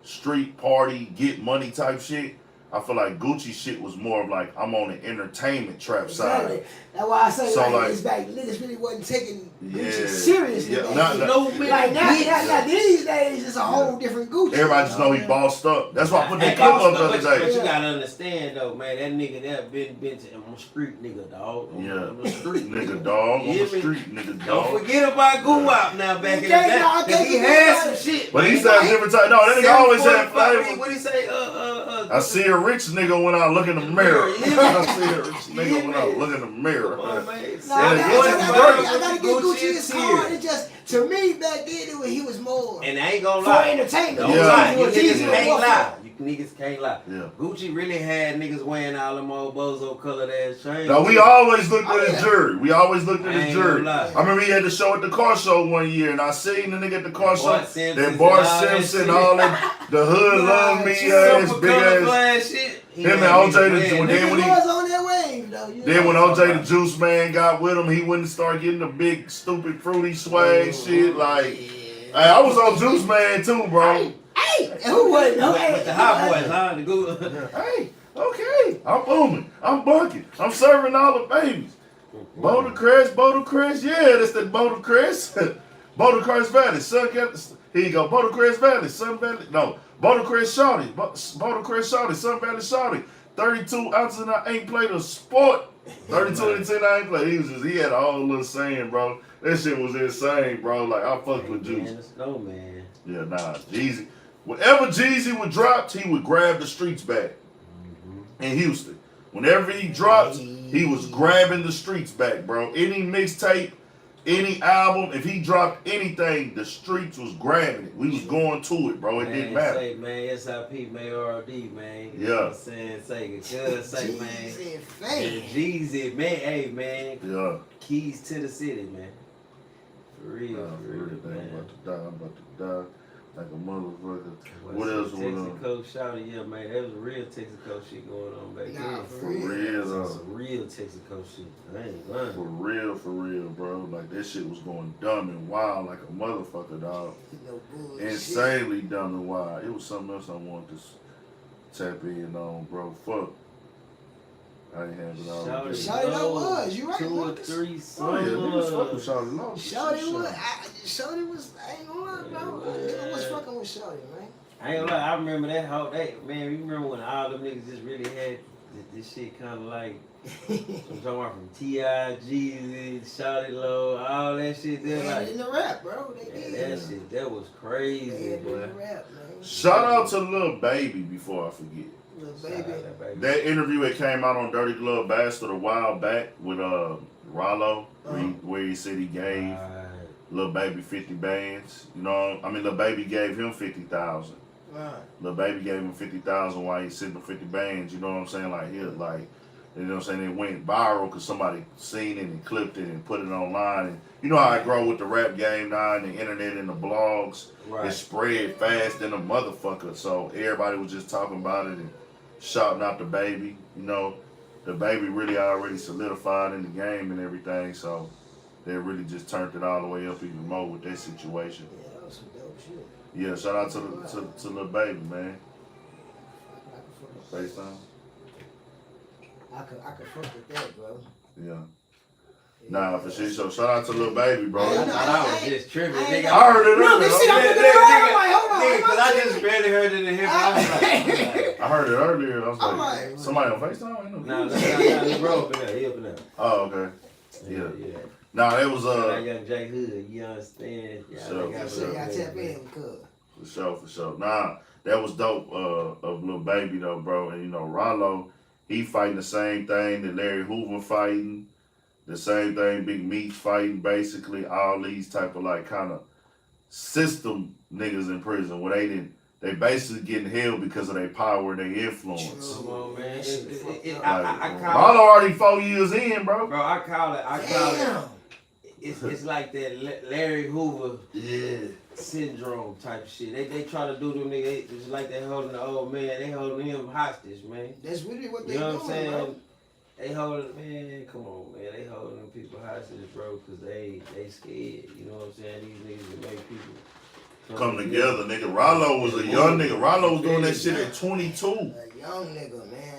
street party, get money type shit. I feel like Gucci shit was more of like I'm on the entertainment trap Exactly. side. That's why I say So, like, like- it's like niggas really wasn't taking Yeah. Gucci seriously. Yeah. back Not- then. No, Like man. now these days it's a whole different Gucci. Everybody just know he man. bossed up. That's why I put that Hey, clip up but the other but day. you gotta understand though, man, that nigga that been to I'm a street nigga, dog. I'm a street Nigga dog, I'm You a hear me? street nigga Don't dog. forget about Goo-Wop now back in the can't- day. no, I 'Cause can't he forget had about some it. shit. But he man. said different type. No, that nigga always had 745, flavor. what he say? I see a rich nigga when I look in the mirror. You hear me? I see a rich You hear nigga when I me? look in the mirror. Come on, man. No, Yeah, I yeah, gotta give Gucci his card. It just to me back then he was more And I ain't gonna for lie. entertainment. Don't Yeah. lie. You Jeezy niggas was can't more lie. You niggas can't lie. Yeah. Gucci really had niggas wearing all them old bozo colored ass chains. No, we always looked at Oh, his yeah. jury. We always looked at I his ain't jury. gonna lie. I remember he had the show at the car show one year, and I seen the nigga at the car show. Bart Simpson That Bart and all that Simpson, shit. all that, the hood Nah, love me shit. ass, Super big colorful ass. ass shit. He Him and had OJ niggas the wearing then that. when Niggas he- was on their wave though. You Then know when what I'm OJ talking the Juice Man got with him, he went and started getting the big stupid fruity swag shit. Like, hey, I was on Juice Man too, bro. Hey, who wasn't? Who With the hot boys, huh? The good. Hey, okay, I'm booming, I'm bunking, I'm serving all the babies. Bonethugs, yeah, that's the Bonethugs. Bonethugs Valley, Sun Valley. Here you go, Bonethugs Valley, Sun Valley. No, Bonethugs Shawty, Bonethugs Shawty, Sun Valley Shawty. 32 ounces and I ain't played a sport. 32 and 10 I ain't played. He had a whole little saying, bro. That shit was insane, bro. Like I fucked with Juice. Man, the snowman. Yeah, nah, Jeezy. Whenever Jeezy would drop, he would grab the streets back in Houston. Whenever he dropped, he was grabbing the streets back, bro. Any mixtape, any album, if he dropped anything, the streets was grabbing it. We was going to it, bro. It didn't matter. Say, man, SIP, man, RD, man. You Yeah. know what I'm saying? Say, good say, man. Jeezy And fan. Jeezy, man, hey, man. Yeah. Keys to the city, man. For real, Nah, for real, I'm man. about to die. I'm about to die like a motherfucker. What's What else was Texaco shouted, yeah, man. That was real Texaco shit going on back Nah, then. For real, though. Some real Texaco shit. I ain't lying. For real, bro. Like that shit was going dumb and wild like a motherfucker, dog. No bullshit. Insanely dumb and wild. It was something else I wanted to tap in on, bro. Fuck. I ain't have it all. Shawty Shawty that was, you right, 2 or Marcus. 3 Oh yeah, niggas fuck with songs. Shawty Low. Shawty was, Shawty was, I ain't gonna lie, bro. Nigga was fucking with Shawty, man. I ain't gonna lie, I remember that whole day. Man, you remember when all them niggas just really had this shit kind of like, I'm talking about from T.I., Jeezy, Shawty Low, all that shit. They They're had like, it in the rap, bro. They man, did. that shit, that was They crazy, had it in boy. the rap, man. Shout out to Lil Baby before I forget. Little Shout out baby. that baby. That interview that came out on Dirty Glove Bastard a while back with Rollo, where he said he gave Right. Lil Baby 50 bands. You know, I mean, Lil Baby gave him 50,000. Right. Lil Baby gave him 50,000 while he's sitting on 50 bands. You know what I'm saying? Like, you know what I'm saying? It went viral because somebody seen it and clipped it and put it online. And you know how I grow with the rap game now and the internet and the blogs. Right. It spread fast than a motherfucker. So everybody was just talking about it and shouting out DaBaby. You know, DaBaby really already solidified in the game and everything. So they really just turned it all the way up even more with that situation. Yeah, that was some dope shit. Yeah, shout out to Lil Baby, man. FaceTime. I could fuck with that, bro. Yeah. Nah, for sure. So shout out to Lil Baby, bro. I thought I was just tripping. Nigga, I heard it Look, earlier. this shit I'm looking at. I'm like, hold on. Nigga, am cause I tripping? just barely heard it in hip hop. I was like, I heard it earlier. I was I'm like, like- somebody on FaceTime? Ain't no nah, he bro up in there. He up in there. Oh, okay. Yeah. Yeah. Nah, it was I got J Hood, you understand? Yeah, Sure, they got sure. You gotta tap in, cuz. for sure. Nah, that was dope of Lil Baby though, bro. And you know, Rollo, he fighting the same thing that Larry Hoover fighting, the same thing Big Meech fighting, basically all these type of like kind of system niggas in prison where they basically getting held because of their power and their influence. Come on, man. Like, I call Rollo already 4 years in, bro. Bro, I call it. Damn. It's like that Larry Hoover syndrome type of shit. They try to do them niggas. It's like they holding the old man. They holding him hostage, man. That's really what they You know doing, what I'm saying? bro. They holding, man, come on, man. They holding them people hostage, bro, because they scared. You know what I'm saying? These niggas that make people Come together, nigga. Rollo was a young nigga. Rollo was doing that shit at 22. A young nigga, man.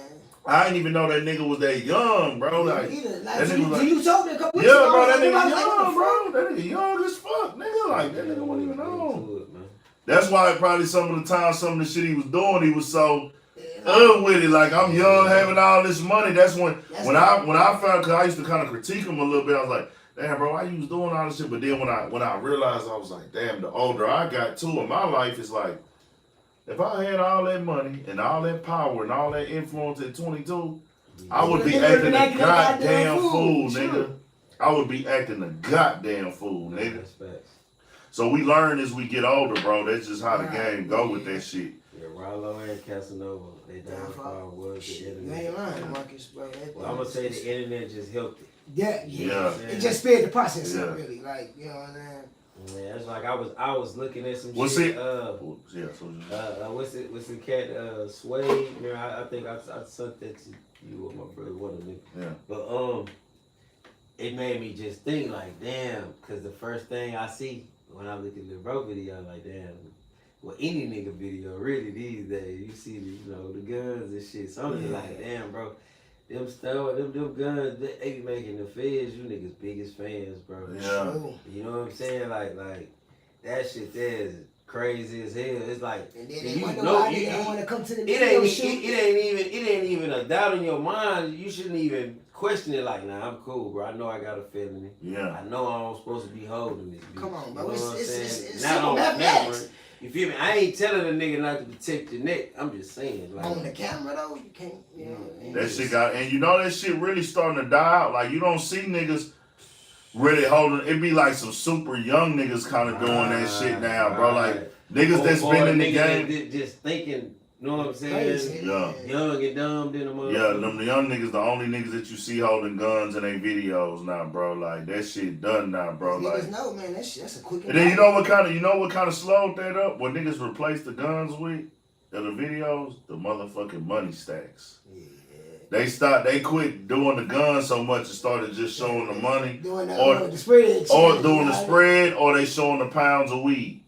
I didn't even know that nigga was that young, bro. Like, that nigga was like, you told me a couple yeah, weeks ago, bro, I that was like, nigga what the young, fuck? bro. That nigga young as fuck, nigga. Like, that nigga wasn't even know. into it, man. That's why probably some of the time, some of the shit he was doing, he was so with it. Like, I'm young, having all this money. That's when I found, cause I used to kind of critique him a little bit. I was like, damn, bro, why you was doing all this shit? But then when I realized, I was like, damn, the older I got too in my life, it's like, if I had all that money and all that power and all that influence at 22, I would be acting a goddamn fool, nigga. I would be acting a goddamn fool, nigga. That's facts. So we learn as we get older, bro. That's just how the game go with that shit. Yeah, Rollo and Casanova, they downfall was the You internet. ain't lying, Marcus, bro. Well, I'm gonna say the internet just helped it. Yeah. It just sped the process Yeah. up, really. Like, you know what I'm saying? Yeah, it's like I was looking at some What's shit. it? What's the cat? Sway. Man, I think I sent that to you or my brother, one of them. Yeah. But it made me just think like, damn, because the first thing I see when I look at the bro video, like, damn. Well, any nigga video really these days, you see the guns and shit. So I'm just like, damn, bro. Them guns, they be making the feds, you niggas biggest fans, bro. Yeah. You know what I'm saying? Like that shit there is crazy as hell. It's like, And then they wonder why they don't want to come to the video shoot. it ain't even a doubt in your mind. You shouldn't even question it. Like, nah, I'm cool, bro. I know I got a felony. Yeah. I know I'm supposed to be holding this. Bitch. Come on, bro. You know It's what I'm saying? it's Not simple on mathematics. camera. You feel me? I ain't telling a nigga not to protect your neck. I'm just saying. Like, On the camera, though, you can't, you know. That shit got, and you know that shit really starting to die out. Like, you don't see niggas really holding, it be like some super young niggas kind of doing that shit now, bro. Like, niggas that's been in the game. Just thinking, you know what I'm saying? Crazy. Yeah. Young and dumb, then the motherfucker. Yeah, them the young niggas, the only niggas that you see holding guns in their videos now, bro. Like, that shit done now, bro. Like, Niggas know, man, that's a quick. and then you know what kind of slowed that up? When niggas replaced the guns with the videos, the motherfucking money stacks. Yeah. They quit doing the guns so much and started just showing the money, Doing or the spread. or doing the spread, or they showing the pounds of weed.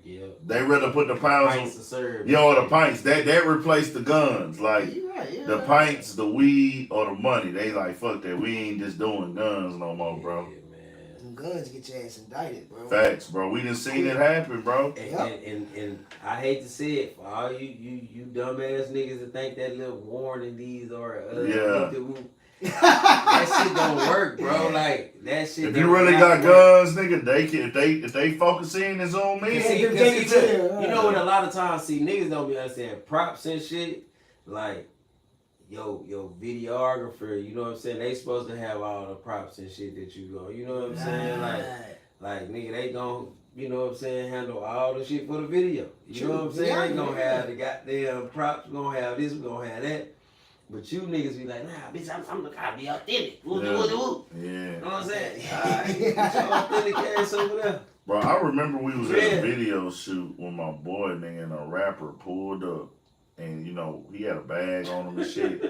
Yeah. They rather put the pounds Pints of, to serve. the pints. That replaced the guns. Like, You right, yeah. the pints, the weed, or the money. They like, fuck that. We ain't just doing guns no more, bro. Yeah, man. Them guns get your ass indicted, bro. Facts, bro. We done seen it happen, bro. And I hate to say it for all you dumbass niggas that think that little warning these are that shit don't work, bro. Like that shit. If you really got guns, nigga, they can if they focus in and zoom in. You know what? A lot of times, see, niggas don't be understanding props and shit. Like, yo, videographer. You know what I'm saying? They supposed to have all the props and shit that you go. You know what I'm saying? Like, nigga, they gon', you know what I'm saying, handle all the shit for the video. You know what I'm saying? They gonna have the goddamn props, we gonna have this, we gonna have that. But you niggas be like, nah, bitch, I'm gotta be authentic. Woo, Yeah. woo, woo. Yeah. You know what I'm saying? Alright, get your authentic ass over there. Bro, I remember we was at a video shoot when my boy, nigga, and a rapper pulled up. And, you know, he had a bag on him and shit.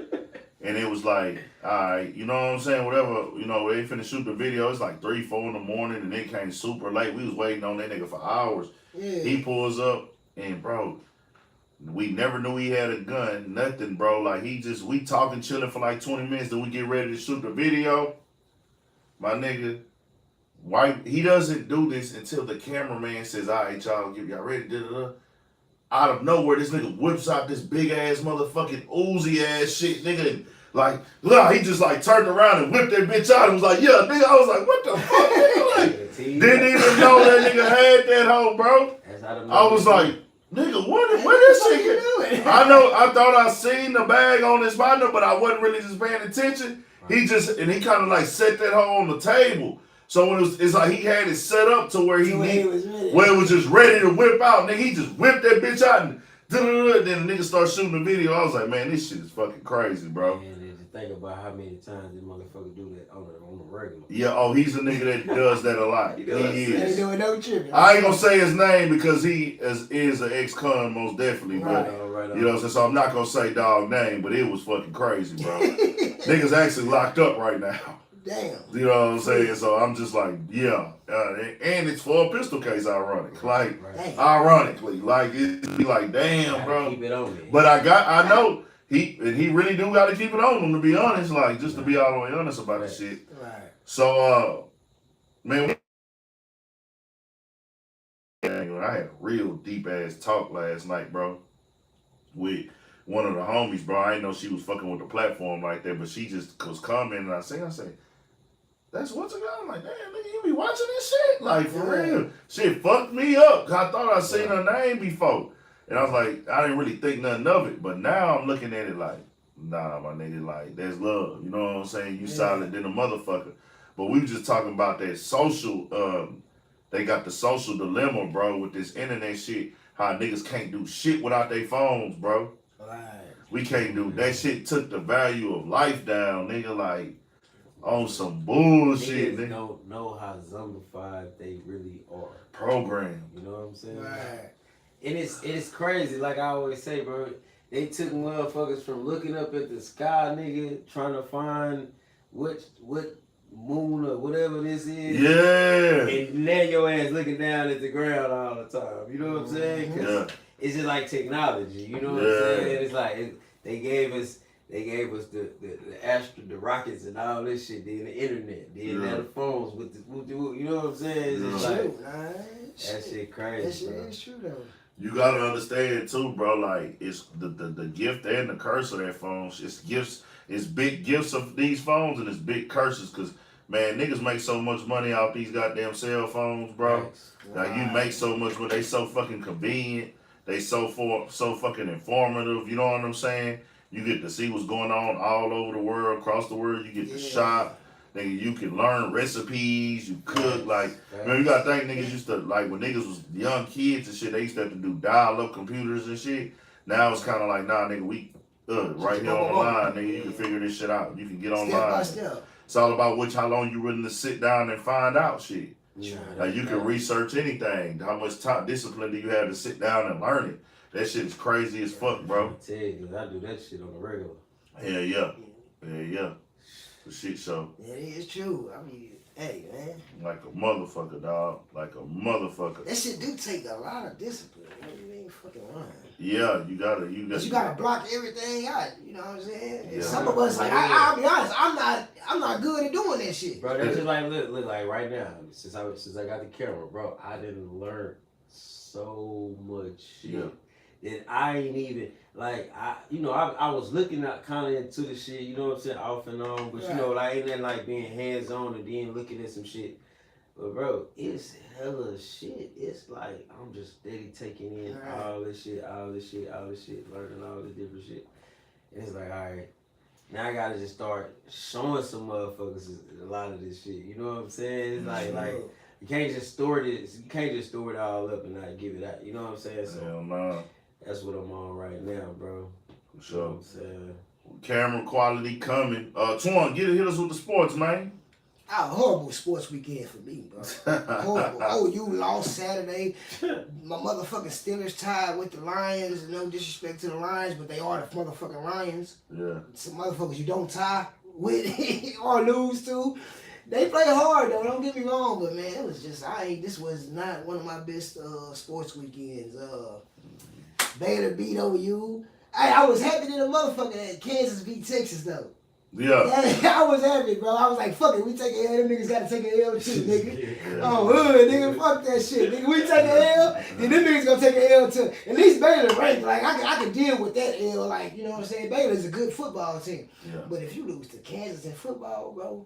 And it was like, alright, you know what I'm saying? Whatever, you know, they finna shoot the video. It's like 3, 4 in the morning and it came super late. We was waiting on that nigga for hours. Yeah. He pulls up and, bro, we never knew he had a gun, nothing, bro. Like, we talking, chilling for like 20 minutes, then we get ready to shoot the video. My nigga, he doesn't do this until the cameraman says, all right, y'all ready, da-da-da. Out of nowhere, this nigga whips out this big ass motherfucking Uzi ass shit, nigga. And like, look, he just like turned around and whipped that bitch out and was like, yeah, nigga. I was like, what the fuck, nigga? Like, didn't even know that nigga had that hoe, bro. I was like, nigga, where this shit get? I thought I seen the bag on his partner, but I wasn't really just paying attention. He kind of like set that hoe on the table. So when it's like he had it set up to where it was just ready to whip out. Nigga, he just whipped that bitch out and then the nigga start shooting the video. I was like, man, this shit is fucking crazy, bro. Man, did you think about how many times this motherfucker do that on the regular? Yeah, he's a nigga that does that a lot. He is. Ain't doing no tripping. I ain't gonna say his name because he is an ex-con most definitely, but you know what I'm saying? So I'm not gonna say dog name, but it was fucking crazy, bro. Niggas actually locked up right now. Damn. You know what I'm saying? So I'm just like, yeah. And it's for a pistol case, ironic. Like, ironically. Like, it be like, damn, bro. Keep it on me. But I know, he really do gotta keep it on him, to be honest. Like, just to be all the way honest about this shit. Right. So, man, I had a real deep-ass talk last night, bro, with one of the homies, bro. I didn't know she was fucking with the platform like that, but she just was commenting, and I say, that's what's it going? I'm like, damn, nigga, you be watching this shit? Like, for real. Shit fucked me up. I thought I seen her name before. And I was like, I didn't really think nothing of it. But now I'm looking at it like, nah, my nigga, like, that's love. You know what I'm saying? You solid than a motherfucker. But we were just talking about that social, they got the social dilemma, bro, with this internet shit. How niggas can't do shit without their phones, bro. Right. We can't do that shit. Took the value of life down, nigga. Like, on some bullshit, nigga. Don't know how zombified they really are. Program. You know what I'm saying? Right. And it's crazy, like I always say, bro. They took motherfuckers from looking up at the sky, nigga, trying to find what moon or whatever this is. Yeah. And now your ass looking down at the ground all the time. You know what I'm saying? Cause it's just like technology. You know what I'm saying? It's like they gave us the rockets and all this shit, then the internet, then the phones with the, you know what I'm saying? It's just like, that shit crazy. That shit bro. is true though. You gotta understand too, bro. Like, it's the gift and the curse of that phone. It's gifts. It's big gifts of these phones and it's big curses. Cause man, niggas make so much money off these goddamn cell phones, bro. Like, you make so much money. They so fucking convenient. They so fucking informative. You know what I'm saying? You get to see what's going on all over the world, across the world. You get to shop. Nigga, you can learn recipes. You cook. Like, man, you gotta think niggas used to, like, when niggas was young kids and shit, they used to have to do dial-up computers and shit. Now it's kind of like, nah, nigga, we right here online, nigga. You can figure this shit out. You can get online. Step by step. It's all about how long you willing to sit down and find out shit. Like, you can research anything. How much time, discipline do you have to sit down and learn it? That shit is crazy as fuck, bro. I tell you, I do that shit on the regular. Hell yeah. Hell yeah. The shit show. Yeah, it is true. I mean, hey, man. Like a motherfucker, dog. Like a motherfucker. That shit do take a lot of discipline. You ain't fucking lying. Yeah, you gotta. You gotta block everything out. You know what I'm saying? Yeah. Some of us, like, I'll be honest, I'm not good at doing that shit. Bro, that's just like look like right now. Since I got the camera, bro, I didn't learn so much shit that I ain't even like. I was looking at kind of into the shit. You know what I'm saying, off and on. But you know, like ain't that like being hands on and then looking at some shit. But bro, it's hella shit. It's like I'm just steady taking in all this shit, learning all this different shit. And it's like, all right, now I gotta just start showing some motherfuckers a lot of this shit. You know what I'm saying? It's like You can't just store it. You can't just store it all up and not give it out. You know what I'm saying? So Hell no. that's what I'm on right now, bro. For sure. You know what I'm saying? Camera quality coming. Twan, hit us with the sports, man. Horrible sports weekend for me, bro. Horrible. Oh, you lost Saturday. My motherfucking Steelers tied with the Lions. No disrespect to the Lions, but they are the motherfucking Lions. Yeah. Some motherfuckers you don't tie with or lose to. They play hard though, don't get me wrong, but man, it was just this was not one of my best sports weekends. Baylor beat OU. I was happy that the motherfucker Kansas beat Texas though. Yeah. I was happy, bro. I was like, fuck it, we take an L, them niggas gotta take an L too, nigga. Yeah. Oh, hood, nigga, fuck that shit. Nigga, we take an L, then them niggas gonna take an L too. At least Baylor ranked. Like, I can deal with that L, like, you know what I'm saying? Baylor's a good football team. Yeah. But if you lose to Kansas in football, bro,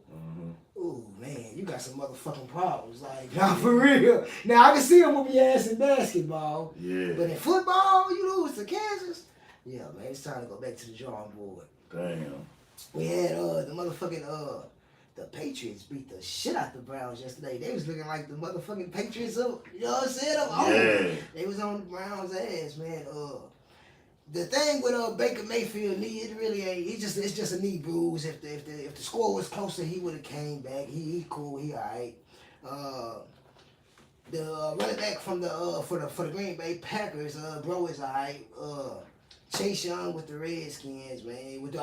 ooh, man, you got some motherfucking problems. Like, nah, for real. Now, I can see them whoop your ass in basketball. Yeah. But in football, you lose to Kansas? Yeah, man, it's time to go back to the drawing board. Damn. We had the motherfucking the Patriots beat the shit out the Browns yesterday. They was looking like the motherfucking Patriots up, you know what I'm saying? Yeah. They was on the Browns' ass, man. The thing with Baker Mayfield knee, it really ain't. It's just a knee bruise. If the score was closer, he would have came back. He cool. He alright. The running back from the for the Green Bay Packers, bro, is alright. Chase Young with the Redskins, man. With the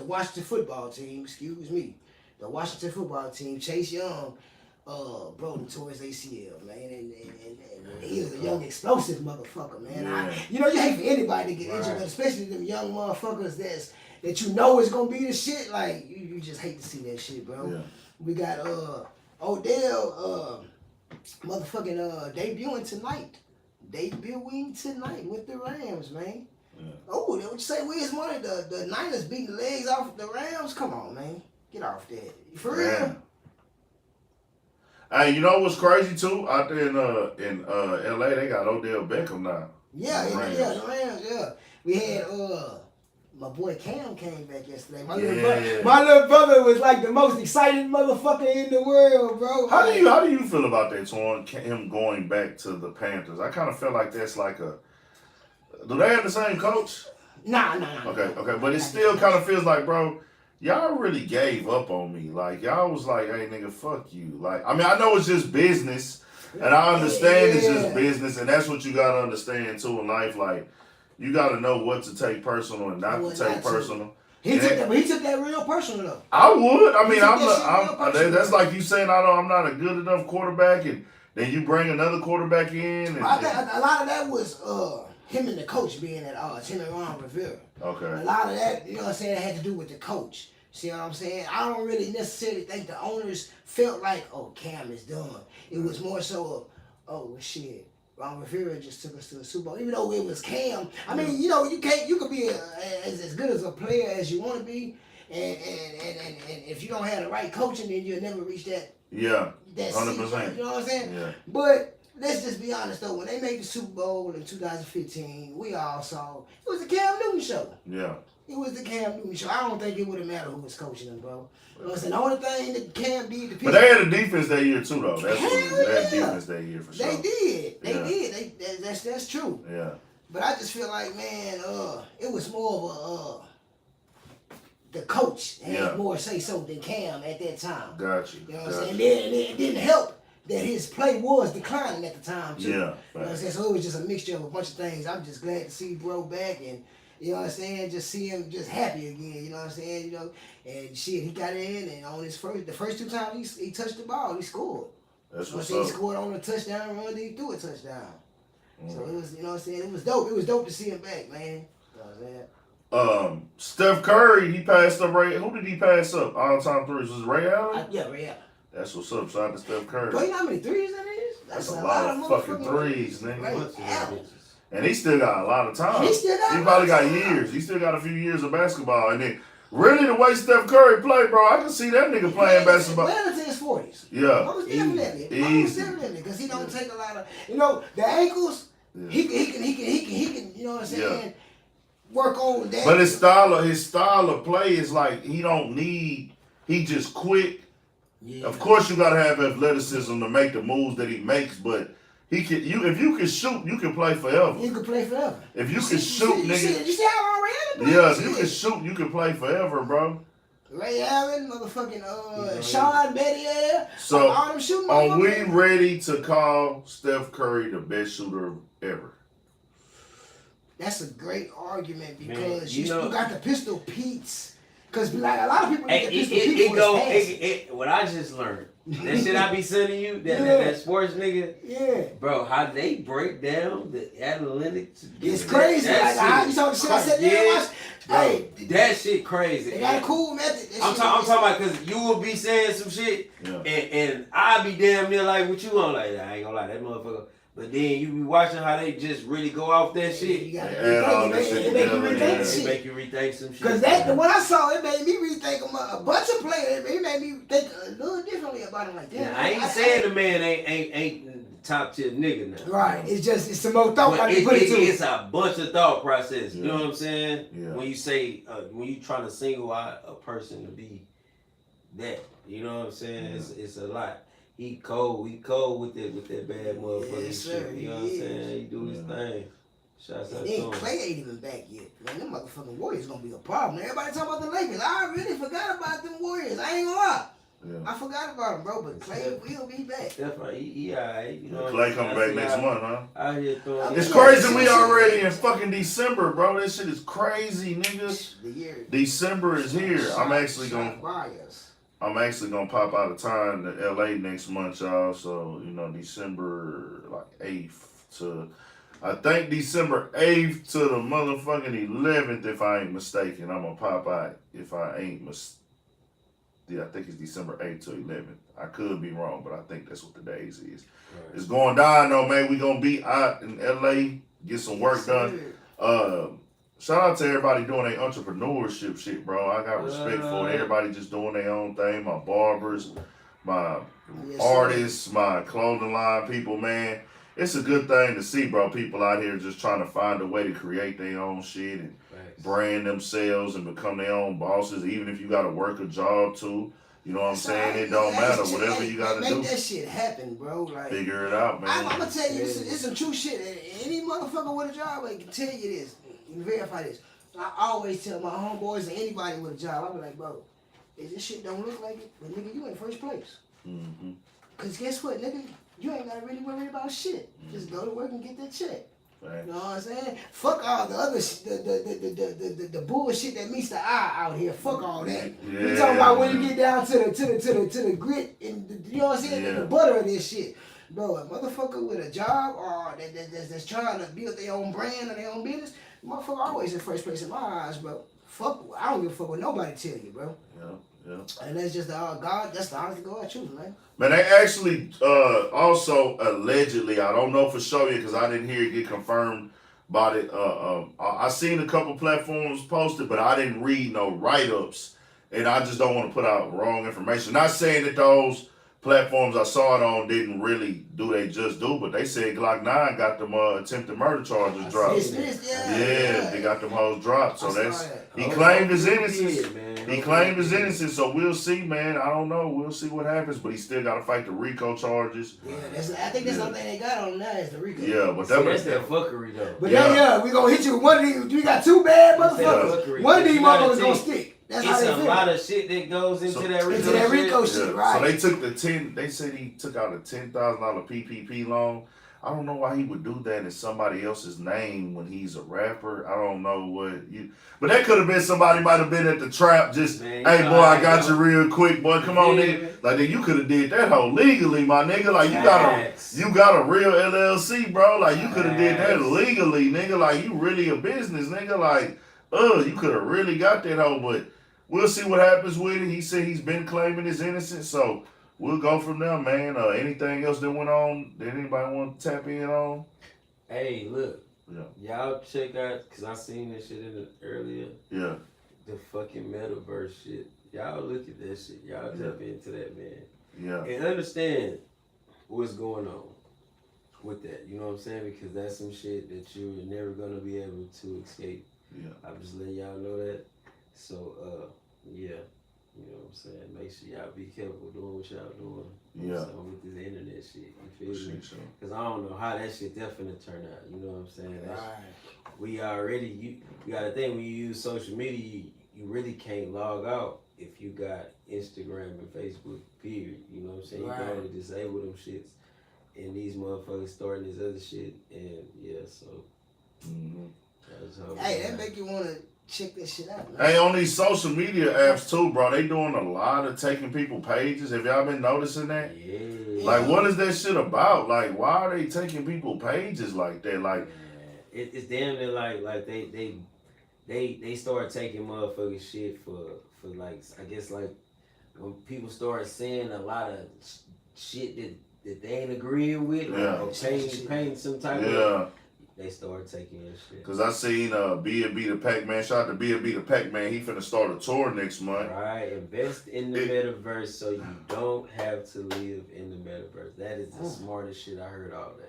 Washington football team. Excuse me, the Washington football team. Chase Young, bro, tore his ACL, man, and he was a young, explosive motherfucker, man. Yeah. You hate for anybody to get injured, but especially them young motherfuckers that you know is gonna be the shit. Like you just hate to see that shit, bro. Yeah. We got Odell, motherfucking debuting tonight with the Rams, man. Yeah. Oh, what you say? Where's money? The Niners beating the legs off the Rams? Come on, man. Get off that. For real? Hey, you know what's crazy too? Out there in LA, they got Odell Beckham now. Yeah, the Rams, yeah. We had my boy Cam came back yesterday. My little brother was like the most excited motherfucker in the world, bro. How do you feel about that, Torn? Him going back to the Panthers? I kind of feel like that's like a. Do they have the same coach? Nah. Okay, but it still kind of feels like, bro, y'all really gave up on me. Like, y'all was like, hey, nigga, fuck you. Like, I mean, I know it's just business, and I understand it's just business, and that's what you got to understand, too, in life. Like, you got to know what to take personal and not to take personal. He took that real personal, though. I would. I mean, that's like you saying, I'm not a good enough quarterback, and then you bring another quarterback in. And, I think a lot of that was him and the coach being at odds, him and Ron Rivera. Okay. A lot of that, you know what I'm saying, had to do with the coach. See what I'm saying? I don't really necessarily think the owners felt like, oh, Cam is done. It was more so oh, shit, Ron Rivera just took us to the Super Bowl. Even though it was Cam, I mean, you could be as good as a player as you want to be, and if you don't have the right coaching, then you'll never reach that. Yeah, that 100%. season, you know what I'm saying? Yeah. But let's just be honest though, when they made the Super Bowl in 2015, we all saw it was the Cam Newton show. Yeah. It was the Cam Newton show. I don't think it would have mattered who was coaching them, bro. You know what I'm saying? The only thing that Cam did, but they had a defense that year too, though. That's they had defense that year for sure. They did. That's true. Yeah. But I just feel like, man, it was more of the coach had more say so than Cam at that time. Gotcha. You know what I'm saying? And it didn't help that his play was declining at the time too. Yeah. You know what I'm saying? So it was just a mixture of a bunch of things. I'm just glad to see bro back and you know what I'm saying, just see him just happy again, you know what I'm saying, you know, and shit, he got in and on the first two times he touched the ball, he scored. That's what's up. He scored on a touchdown run, then he threw a touchdown. So it was, you know what I'm saying, it was dope. It was dope to see him back, man. You know what I'm saying? Steph Curry, he passed up Ray. Who did he pass up? All-time threes. Was it Ray Allen? Yeah, Ray Allen. That's what's up. Shout out to Steph Curry. Bro, you know how many threes that is? That's a lot of fucking threes, nigga. Ray Allen. And he still got a lot of time. He probably got years. He still got a few years of basketball. And then, really, the way Steph Curry played, bro, I can see that nigga playing basketball. Well into his 40s. Yeah. Most definitely. Because he don't take a lot of, you know, the ankles, he can, you know what I'm saying, work on that. But his style of play is like, he just quick. Yeah. Of course, you gotta have athleticism to make the moves that he makes, but he can. If you can shoot, you can play forever. You can play forever. If you can shoot, nigga. You see how long Ray Allen played? Yeah, if you can shoot, you can play forever, bro. Ray Allen, motherfucking Sean Bettier, So, all them shooting are we motherfuckers. ready to call Steph Curry the best shooter ever? That's a great argument because Man, you still got the Pistol Pete's. Because like a lot of people Hey, think the Pistol Pete what I just learned. That shit I be sending you, that sports nigga. Yeah. Bro, how they break down the analytics. It's crazy. Like how you saw the shit I said there and watch. Hey, that shit crazy. They got a cool method. I'm talking about because you will be saying some shit and I be damn near like what you on like that. I ain't gonna lie, that motherfucker. But then you be watching how they just really go off that shit. It make you rethink shit. It make you rethink some shit. Because when I saw it, made me rethink a bunch of players. It made me think a little differently about him like that. Yeah, I ain't saying the man ain't top tier nigga now. Right. It's some more thought. It's a bunch of thought process. You know what I'm saying? Yeah. When you say when you trying to single out a person to be that, you know what I'm saying? Yeah. It's a lot. He cold with that bad motherfucking Yes, shit. sir, You know what I'm saying? He do his thing. Shouts out to then him. Clay ain't even back yet. Man, them motherfucking Warriors gonna be a problem. Everybody talking about the Lakers. I really forgot about them Warriors. I ain't gonna lie. Yeah. I forgot about them, bro. But Clay will be back. Definitely, he alright. You know Clay come back next month, huh? Out here throwing. It's crazy we already in fucking December, bro. That shit is crazy, niggas. The year. December is here. I'm actually gonna pop out of town to LA next month, y'all. So, you know, December like 8th to I think December 8th to the motherfucking 11th, if I ain't mistaken. I'm gonna pop out if I ain't I think it's December 8th to 11th. I could be wrong, but I think that's what the days is. Right. It's going down though, man. We gonna be out in LA, get some work done. Shout out to everybody doing their entrepreneurship shit, bro. I got respect for it. Everybody just doing their own thing. My barbers, my artists, my clothing line people, man. It's a good thing to see, bro. People out here just trying to find a way to create their own shit and brand themselves and become their own bosses, even if you got to work a job too. You know what I'm saying? It don't matter. Whatever you got to do. Make that shit happen, bro. Like, figure it out, man. I'm going to tell you, it's some true shit. Any motherfucker with a job can tell you this. You can verify this. I always tell my homeboys and anybody with a job, I be like, bro, if this shit don't look like it, but nigga, you in first place. Mm-hmm. Because guess what, nigga? You ain't got to really worry about shit. Just go to work and get that check. Right. You know what I'm saying? Fuck all the other the bullshit that meets the eye out here. Fuck all that. Yeah, We talking about when you get down to the grit and you know what I'm saying? The butter of this shit. Bro, a motherfucker with a job or that's trying to build their own brand or their own business, motherfucker always in first place in my eyes, bro. Fuck, I don't give a fuck what nobody tell you, bro. Yeah. And that's just that's the honest God truth, man. Man, they actually also allegedly, I don't know for sure yet because I didn't hear it get confirmed about it. I seen a couple platforms posted, but I didn't read no write-ups, and I just don't want to put out wrong information. Not saying that those platforms I saw it on didn't really do they just do, but they said Glock 9 got them attempted murder charges dropped. Yeah, they got them hoes dropped. So he claimed his innocence. He claimed his innocence, so we'll see, man. I don't know. We'll see what happens, but he still got to fight the RICO charges. Yeah, I think that's the only thing they got on that is the RICO. Yeah, but that's that fuckery, though. But we going to hit you with one of these. You got two bad motherfuckers. One of these motherfuckers going to stick. That's it's a lot of shit that goes into that RICO shit, right? So they took they said he took out a $10,000 PPP loan. I don't know why he would do that in somebody else's name when he's a rapper. I don't know but that could have been somebody might have been at the trap just, hey boy, I got you real quick, boy, come on nigga. Like then you could have did that whole legally, my nigga. Like you got a real LLC, bro. Like you could have did that legally, nigga. Like you really a business, nigga. Like, you could have really got that hoe, but we'll see what happens with it. He said he's been claiming his innocence, so we'll go from there, man. Anything else that went on that anybody want to tap in on? Hey, look. Yeah. Y'all check out, because I seen this shit earlier. Yeah. The fucking metaverse shit. Y'all look at that shit. Y'all tap into that, man. Yeah. And understand what's going on with that. You know what I'm saying? Because that's some shit that you're never going to be able to escape. Yeah. I'm just letting y'all know that. So, yeah. You know what what I'm saying? Make sure y'all be careful doing what y'all doing. Yeah. So with this internet shit, you feel me? So. Because I don't know how that shit definitely turn out. You know what I'm saying? Right. We already, you got to think when you use social media, you really can't log out if you got Instagram and Facebook, period. You know what I'm saying? You can only disable them shits. And these motherfuckers starting this other shit. And yeah, so. Hey, that make you want to check this shit out, man. Hey, on these social media apps too, bro, they doing a lot of taking people pages. Have y'all been noticing that? Yeah. Like, what is that shit about? Like, why are they taking people pages like that? Like, it's damn near like they start taking motherfucking shit for like, I guess like when people start saying a lot of shit that they ain't agreeing with, or paint some type of, they start taking that shit. Cause I seen B&B the Pac-Man, shout out to B&B the Pac-Man, he finna start a tour next month. Right, invest in the metaverse so you don't have to live in the metaverse. That is the smartest shit I heard all day.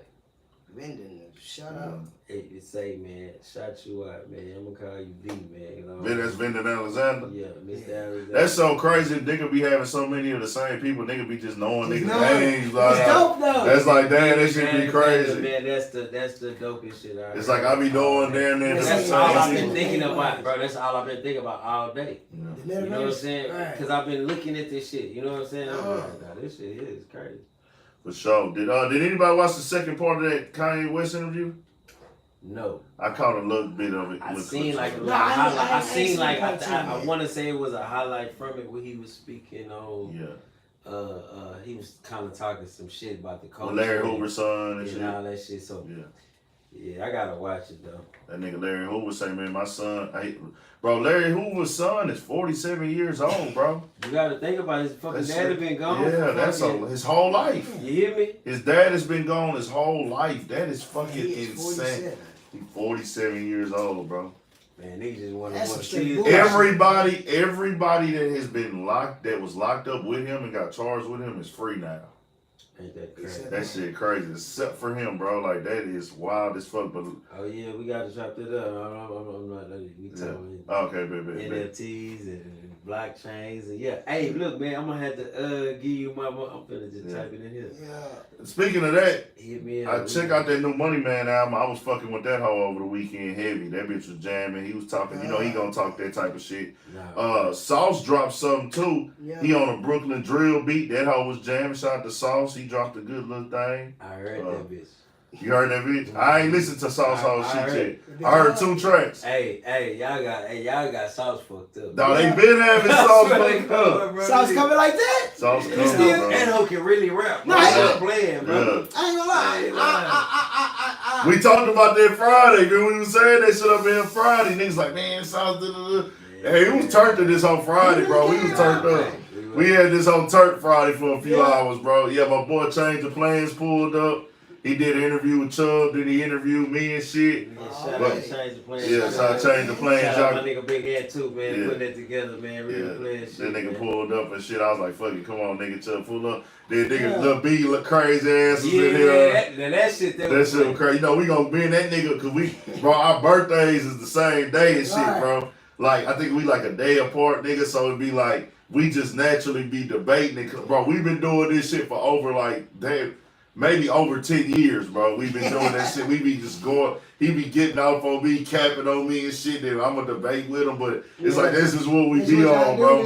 Vending, shout out. It say, man, shout you out, man. I'm gonna call you V, man. You know? That's Vending Alexander? Yeah, Mr. Alexander. That's so crazy. Nigga be having so many of the same people. Nigga be just knowing niggas' names. Like, it's dope though. That's like, damn, that shit be crazy. Man, that's the dopest shit I heard. It's like I be doing damn near the That's same all I've been people. thinking about, bro. That's all I've been thinking about all day. The You know what I'm saying? Right. Because I've been looking at this shit. You know what I'm saying? I'm like, nah, this shit is crazy. For sure. Did anybody watch the second part of that Kanye West interview? No. I caught a little bit of it. I Little seen clips like a of it. little highlight. I seen seen like that too, I man. want to say it was a highlight from it where he was speaking on. Yeah. He was kind of talking some shit about the culture. Larry Hoover's son and shit. all that shit. So yeah, I gotta watch it though. That nigga Larry Hoover say, man, my son, bro, Larry Hoover's son is 47 years old, bro. You gotta think about it. His fucking dad has been gone. Yeah, that's his whole life. You hear me? His dad has been gone his whole life. That is fucking insane. 47. He's 47 years old, bro. Man, niggas just want That's to some see straight it. bullshit. Everybody that has been that was locked up with him and got charged with him is free now. Ain't that crazy? That shit crazy, except for him, bro. Like, that is wild as fuck. But Oh yeah, we gotta chop that up. I'm not. We talking okay, baby. NFTs and blockchains and Hey, look, man, I'm gonna have to give you my. I'm finna just type it in here. Yeah. Speaking of that, Hit me I up. check out that new Money Man album. I was fucking with that hoe over the weekend heavy. That bitch was jamming. He was talking, you know, he gonna talk that type of shit. Nah. Sauce dropped something too. Yeah. He on a Brooklyn drill beat. That hoe was jamming. Shout out to Sauce. He dropped a good little thing. I heard that bitch. You heard that bitch? I ain't listened to Sauce whole I shit heard yet. I heard 2 tracks. Hey, y'all got Sauce fucked up. No, they been having Sauce fucked up. Sauce coming like that? Sauce coming, bro. That hoe can really rap. No, Bro. I I'm ain't- playing, bro. I ain't gonna lie. We talked about that Friday, man. We was saying that shit up here Friday. Niggas like, man, Sauce, Hey, we was turned to this on Friday, bro. We was turned up. We had this on Turk Friday for a few hours, bro. Yeah, my boy Change the Plans pulled up. He did an interview with Chubb. Then he interviewed me and shit. Shout out to Change the Plans. Yeah, shout out to Change the Plans. Shout out my nigga Big Head too, man. Yeah. Putting that together, man. Really playing shit. That nigga man. pulled up and shit. I was like, fuck it, come on, nigga, Chubb, pull up. Then nigga Lil B look crazy asses in here. That shit. That shit was crazy. You know, we gonna be in that nigga cause bro, our birthdays is the same day and shit, bro. Like, I think we like a day apart, nigga, so it'd be like, we just naturally be debating it. Bro, we've been doing this shit for over like, maybe over 10 years, bro. We've been doing that shit. We be just going, he be getting off on me, capping on me and shit, then I'm gonna debate with him, but it's like, this is what we be on, bro.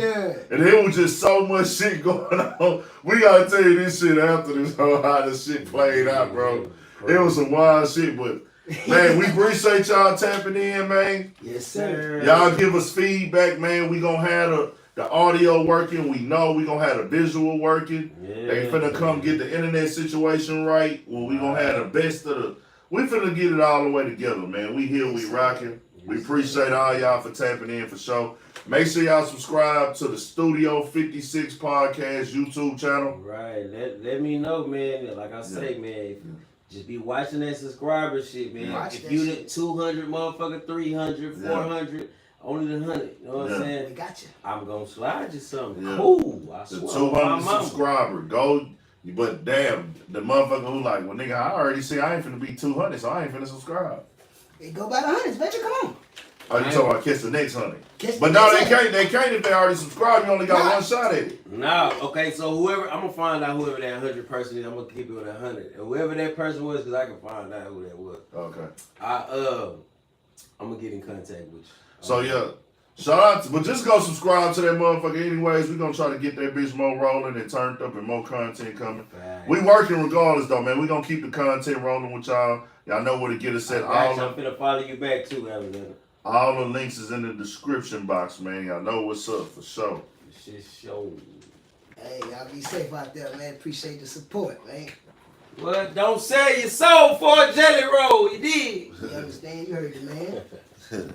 And it was just so much shit going on. We gotta tell you this shit after this whole how this shit played out, bro. It was some wild shit, but man, we appreciate y'all tapping in, man. Yes, sir. Y'all give us feedback, man. We gonna have the audio working. We know we gonna have the visual working. They finna come get the internet situation right. Well, we gonna have the best of the. We finna get it all the way together, man. We here, we rocking. We appreciate all y'all for tapping in for sure. Make sure y'all subscribe to the Studio 56 Podcast YouTube channel. Right. Let me know, man. Like I say, man. Just be watching that subscriber shit, man. If you the 200 motherfucker, 300, 400, only the 100. You know what I'm saying? We got you. I'm gonna slide you something. Yeah. Cool. I The swear. 200 subscriber. Go. But damn, the motherfucker who like, well, nigga, I already see I ain't finna be 200, so I ain't finna subscribe. It go by the hundreds, baby. Come on. Oh, you talking about catch the next 100? But the no, next they can't if they already subscribed. You only got one shot at it. No, okay, so whoever, I'm gonna find out whoever that 100 person is, I'm gonna keep it with 100. And whoever that person was, because I can find out who that was. Okay. I'm gonna get in contact with you. So yeah, shout out, but just go subscribe to that motherfucker anyways. We're gonna try to get that bitch more rolling and turned up and more content coming. Right. We working regardless though, man. We gonna keep the content rolling with y'all. Y'all know where to get us at. I'm finna follow you back too, Alexander. All the links is in the description box, man. Y'all know what's up for sure. Shit show. Hey, y'all be safe out there, man. Appreciate the support, man. Well, don't sell your soul for a jelly roll, you did. You understand? You heard it, man.